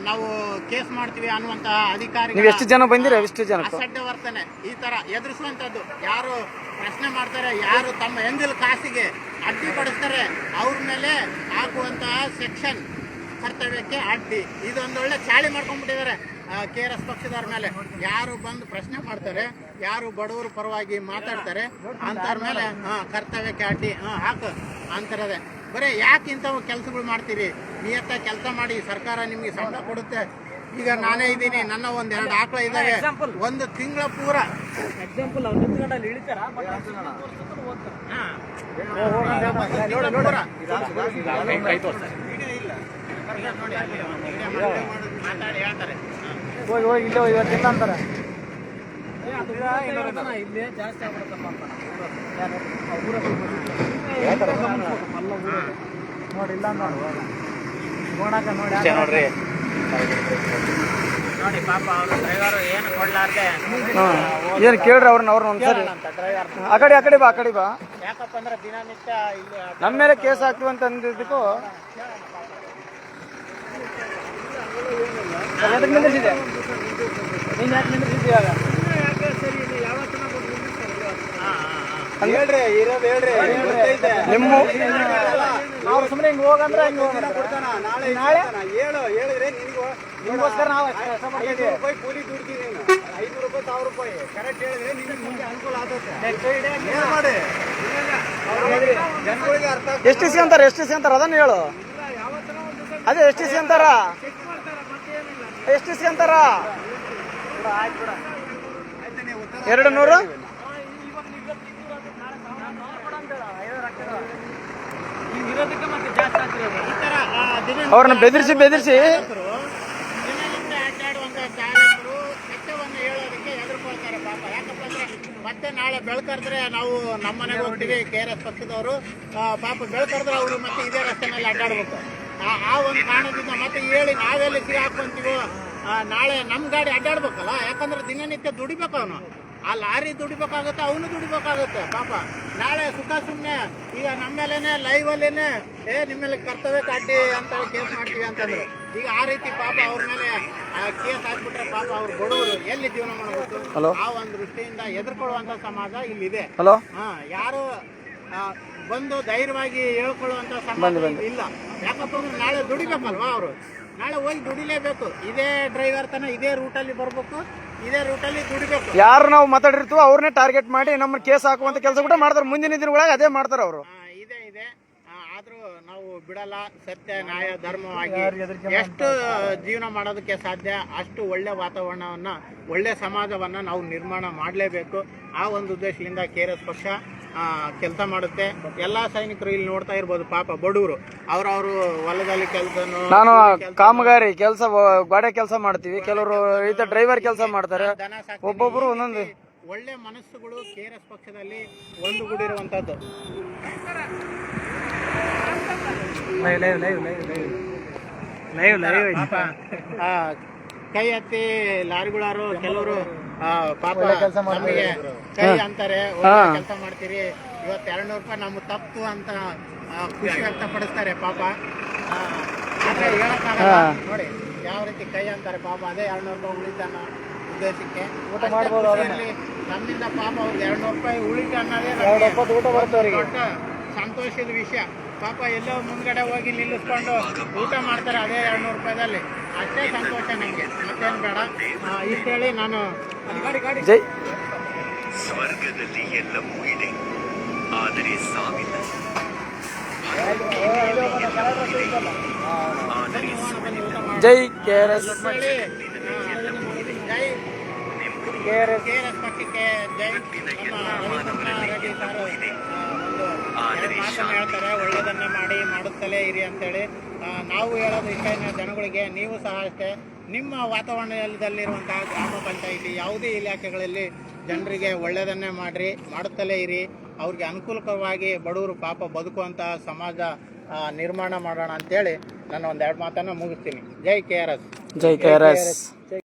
[SPEAKER 1] ನಾವು ಕೇಸ್ ಮಾಡ್ತೀವಿ ಅನ್ನುವಂತ
[SPEAKER 2] ನೀವು
[SPEAKER 1] ಅಧಿಕಾರಿಗಳ
[SPEAKER 2] ಎಷ್ಟು ಜನ ಬಂದಿರ ಎಷ್ಟು ಜನ
[SPEAKER 1] ಅಸಡ್ಡ ವರ್ತನೆ ಈ ತರ ಎದುರಿಸುವಂತದ್ದು, ಯಾರು ಪ್ರಶ್ನೆ ಮಾಡ್ತಾರೆ, ಯಾರು ತಮ್ಮ ಎಂದಿಲ್ ಕಾಸಿಗೆ ಅಡ್ಡಿಪಡಿಸ್ತಾರೆ ಅವ್ರ ಮೇಲೆ ಹಾಕುವಂತಹ ಸೆಕ್ಷನ್ ಕರ್ತವ್ಯಕ್ಕೆ ಅಡ್ಡಿ. ಇದೊಂದೊಳ್ಳೆ ಚಾಳಿ ಮಾಡ್ಕೊಂಡ್ಬಿಟ್ಟಿದ್ದಾರೆ KRS ಪಕ್ಷದವ್ರ ಮೇಲೆ. ಯಾರು ಬಂದು ಪ್ರಶ್ನೆ ಮಾಡ್ತಾರೆ, ಯಾರು ಬಡವರು ಪರವಾಗಿ ಮಾತಾಡ್ತಾರೆ ಅಂಥವ್ರ ಮೇಲೆ ಕರ್ತವ್ಯಕ್ಕೆ ಅಡ್ಡಿ ಹಾಕು ಅಂತಿರೋದೆ. ಬರೀ ಯಾಕೆ ಇಂಥವು ಕೆಲಸಗಳು ಮಾಡ್ತೀರಿ? ನಿಯತ್ತ ಕೆಲಸ ಮಾಡಿ, ಸರ್ಕಾರ ನಿಮಗೆ ಸಂಬಳ ಕೊಡುತ್ತೆ. ಈಗ ನಾನೇ ಇದ್ದೀನಿ, ನನ್ನ ಒಂದ್ 2 ಆಕಳ ಇದ್ದಾವೆ, ಒಂದು ತಿಂಗಳ ಪೂರ ಎಕ್ಸಾಂಪಲ್ ಮಾತಾಡಿ ಹೇಳ್ತಾರೆ.
[SPEAKER 2] ಹೋಗಿ ಇಲ್ಲ ಇವತ್ತಿಲ್ಲ ಅಂತಾರೆ. ನೋಡಿಲ್ಲ ನೋಡ್ರಿ
[SPEAKER 1] ನೋಡಿ ಪಾಪ ಅವರು ಡ್ರೈವರ್ ಏನು ಕೊಡ್ಲಾರ್ದೆ
[SPEAKER 2] ಏನು ಕೇಳ್ರಿ ಅವ್ರನ್ನ ಒಂದ್ಸರಿ ಆ ಕಡೆ ಬಾ
[SPEAKER 1] ಯಾಕಪ್ಪ ಅಂದ್ರೆ ದಿನನಿತ್ಯ ಇಲ್ಲಿ
[SPEAKER 2] ನಮ್ಮ ಮೇಲೆ ಕೇಸ್ ಹಾಕ್ತೀವಿ ಅಂತ ಅಂದಿದ್ದಕ್ಕೂ ನಿಂದಿಸಿದೆ. ನೀನ್ ಯಾಕೆ ನಿಂದಿಸಿದ್ದೆ ಇವಾಗ? ಹೇಳ್ರಿ ಇರೋದು ಹೇಳ್ರಿ. ನಿಮ್ಮ ನಾವು ಸುಮ್ಮನೆ ಹಿಂಗೆ ಹೋಗಂದ್ರೆ ಹಿಂಗೆ ನಾಳೆ ಹೇಳಿದ್ರೆ ನಿಮಗೋಸ್ಕರ ನಾವು ₹500 ಕೂಲಿ ದುಡ್ತೀನಿ. ₹500 ₹1000 ಕರೆಕ್ಟ್ ಹೇಳಿದ್ರೆ ನಿಮ್ಗೆ ಮುಂದೆ ಅನುಕೂಲ ಆಗುತ್ತೆ. ಎಷ್ಟು ಸಿ ಅಂತಾರೆ ಅದನ್ನ ಹೇಳು. ಅದೇ ಎಷ್ಟು ಸಿ ಅಂತಾರ $200 ಅವ್ರನ್ನ ಬೆದರಿಸಿ
[SPEAKER 1] ದಿನನಿತ್ಯ ಅಡ್ಡಾಡುವಂತ ಚಾಲಕರು ಸತ್ಯವನ್ನು ಹೇಳೋದಕ್ಕೆ ಹೆದರ್ಕೊಳ್ತಾರೆ ಪಾಪ. ಯಾಕಪ್ಪ ಅಂದ್ರೆ ಮತ್ತೆ ನಾಳೆ ಬೆಳ್ಕರ್ದ್ರೆ ನಾವು ನಮ್ಮನೆಗೆ ಹೋಗ್ತೀವಿ, KRS ಪಕ್ಷದವರು ಪಾಪ ಬೆಳ್ಕರ್ದ್ರೆ ಅವರು ಮತ್ತೆ ಇದೇ ರಸ್ತೆನಲ್ಲಿ ಅಡ್ಡಾಡ್ಬೇಕು. ಆ ಒಂದು ಕಾರಣದಿಂದ ಮತ್ತೆ ಹೇಳಿ ನಾವೆಲ್ಲಿ ಸಿಗಾಕೊಂತೀವೋ, ನಾಳೆ ನಮ್ಮ ಗಾಡಿ ಅಡ್ಡಾಡ್ಬೇಕಲ್ಲ. ಯಾಕಂದ್ರೆ ದಿನನಿತ್ಯ ದುಡಿಬೇಕು ಅವನು, ಆ ಲಾರಿ ದುಡಿಬೇಕಾಗತ್ತೆ, ಅವನು ದುಡಿಬೇಕಾಗತ್ತೆ ಪಾಪ. ನಾಳೆ ಸುಖ ಸುಮ್ಮನೆ ಈಗ ನಮ್ಮ ಮೇಲೇನೆ ಲೈವ್ ಅಲ್ಲೇನೆ ನಿಮ್ಮೇಲೆ ಕರ್ತವ್ಯಕ್ಕೆ ಅಡ್ಡಿ ಅಂತ ಕೇಸ್ ಮಾಡ್ತೀವಿ ಅಂತಂದ್ರೆ ಈಗ ಆ ರೀತಿ ಪಾಪ ಅವ್ರ ಮೇಲೆ ಕೇಸ್ ಹಾಕ್ಬಿಟ್ರೆ ಪಾಪ ಅವ್ರು ಬಡವರು ಎಲ್ಲಿ ಜೀವನ ಮಾಡಬೇಕು? ಆ ಒಂದು ದೃಷ್ಟಿಯಿಂದ ಎದುರ್ಕೊಳ್ಳುವಂತ ಸಮಾಜ ಇಲ್ಲಿದೆ. ಯಾರು ಬಂದು ಧೈರ್ಯವಾಗಿ ಹೇಳ್ಕೊಳ್ಳುವಂತ ಸಮಾಜ ಇಲ್ಲ. ಯಾಕಪ್ಪ ಅಂದ್ರೆ ನಾಳೆ ದುಡಿಬೇಕಲ್ವಾ ಅವರು, ನಾಳೆ ಹೋಗಿ ದುಡಿಲೇಬೇಕು. ಇದೇ ಡ್ರೈವರ್ ತನ ಇದೇ ರೂಟಲ್ಲಿ ಬರ್ಬೇಕು, ಇದೇ ರೂಟಲ್ಲಿ ದುಡಿಬೇಕು.
[SPEAKER 2] ಯಾರು ನಾವು ಮಾತಾಡಿರ್ತೀವೋ ಅವ್ರನ್ನೇ ಟಾರ್ಗೆಟ್ ಮಾಡಿ ನಮ್ಮ ಕೇಸ್ ಹಾಕುವಂತ ಕೆಲಸ ಕೂಡ ಮಾಡ್ತಾರೆ. ಮುಂದಿನ ದಿನಗಳಾಗ ಅದೇ ಮಾಡ್ತಾರೆ ಅವರು.
[SPEAKER 1] ಇದೆ ಆದ್ರೂ ನಾವು ಬಿಡಲ್ಲ. ಸತ್ಯ ನ್ಯಾಯ ಧರ್ಮವಾಗಿ ಎಷ್ಟು ಜೀವನ ಮಾಡೋದಕ್ಕೆ ಸಾಧ್ಯ ಅಷ್ಟು ಒಳ್ಳೆ ವಾತಾವರಣವನ್ನ, ಒಳ್ಳೆ ಸಮಾಜವನ್ನ ನಾವು ನಿರ್ಮಾಣ ಮಾಡಲೇಬೇಕು. ಆ ಒಂದು ಉದ್ದೇಶದಿಂದ KRS ಪಕ್ಷ ಕೆಲಸ ಮಾಡುತ್ತೆ. ಎಲ್ಲಾ ಸೈನಿಕರು ಇಲ್ಲಿ ನೋಡ್ತಾ ಇರ್ಬೋದು ಪಾಪ ಬಡವರು, ಅವ್ರವ್ರು ಹೊಲದಲ್ಲಿ ಕೆಲಸನು,
[SPEAKER 2] ನಾನು ಕಾಮಗಾರಿ ಕೆಲಸ ಗಾಡಿ ಕೆಲಸ ಮಾಡ್ತೀವಿ, ಕೆಲವರು ರೈತ ಡ್ರೈವರ್ ಕೆಲಸ ಮಾಡ್ತಾರೆ, ಒಬ್ಬೊಬ್ರು ಒಂದೊಂದು
[SPEAKER 1] ಒಳ್ಳೆ ಮನಸ್ಸುಗಳು KRS ಪಕ್ಷದಲ್ಲಿ ಒಂದುಗೂಡಿರುವಂತದ್ದು. ಕೈ ಎತ್ತಿ ಲಾರಿಗಳಾರು ಕೆಲವರು ಪಾಪ ನಮಗೆ ಕೈ ಅಂತಾರೆ, ಕೆಲಸ ಮಾಡ್ತೀರಿ, ಇವತ್ತು ₹200 ನಮ್ಗೆ ತಪ್ಪು ಅಂತ ಖುಷಿ ವ್ಯಕ್ತಪಡಿಸ್ತಾರೆ ಪಾಪ. ಆದ್ರೆ ಹೇಳಕ್ಕಾಗಲ್ಲ ನೋಡಿ ಯಾವ ರೀತಿ ಕೈ ಅಂತಾರೆ ಪಾಪ. ಅದೇ ₹200 ಉಳಿತಾನ ಉದ್ದೇಶಕ್ಕೆ ಊಟ ಮಾಡ್ಬೋದು. ನಮ್ಮಿಂದ ಪಾಪ ಅವ್ರಿಗೆ ₹200 ಉಳಿತ ಅನ್ನೋದೇ ದೊಡ್ಡ ಸಂತೋಷದ ವಿಷಯ ಪಾಪ. ಎಲ್ಲೋ ಮುಂದ್ಗಡೆ ಹೋಗಿ ನಿಲ್ಲಿಸ್ಕೊಂಡು ಊಟ ಮಾಡ್ತಾರೆ ಅದೇ ₹200. ಅಷ್ಟೇ ಸಂತೋಷ ನನಗೆ, ಮತ್ತೇನು ಬೇಡ. ಇಷ್ಟೇಳಿ ನಾನು
[SPEAKER 2] ಜೈ
[SPEAKER 7] ಸ್ವರ್ಗದಲ್ಲಿ ಎಲ್ಲವೂ ಇದೆ, ಆದರೆ ಸಾವಿಲ್ಲ.
[SPEAKER 2] ಜೈ KRS.
[SPEAKER 1] KRS ಪಕ್ಷಕ್ಕೆ ಜೈ. ರೆಡ್ಡಿ ಸಾರು ಮಾತನ್ನು ಹೇಳ್ತಾರೆ, ಒಳ್ಳೆದನ್ನ ಮಾಡುತ್ತಲೇ ಇರಿ ಅಂತೇಳಿ. ನಾವು ಹೇಳೋದು ಇಷ್ಟೇನೆ ಜನಗಳಿಗೆ, ನೀವು ಸಹ ಅಷ್ಟೇ ನಿಮ್ಮ ವಾತಾವರಣದಲ್ಲಿರುವಂತಹ ಗ್ರಾಮ ಪಂಚಾಯಿತಿ ಯಾವುದೇ ಇಲಾಖೆಗಳಲ್ಲಿ ಜನರಿಗೆ ಒಳ್ಳೆಯದನ್ನೇ ಮಾಡುತ್ತಲೇ ಇರಿ. ಅವ್ರಿಗೆ ಅನುಕೂಲಕರವಾಗಿ ಬಡವರು ಪಾಪ ಬದುಕುವಂತಹ ಸಮಾಜ ನಿರ್ಮಾಣ ಮಾಡೋಣ ಅಂತೇಳಿ ನಾನು ಒಂದೆರಡು ಮಾತನ್ನು ಮುಗಿಸ್ತೀನಿ. ಜೈ KRS.
[SPEAKER 2] ಜೈ KRS.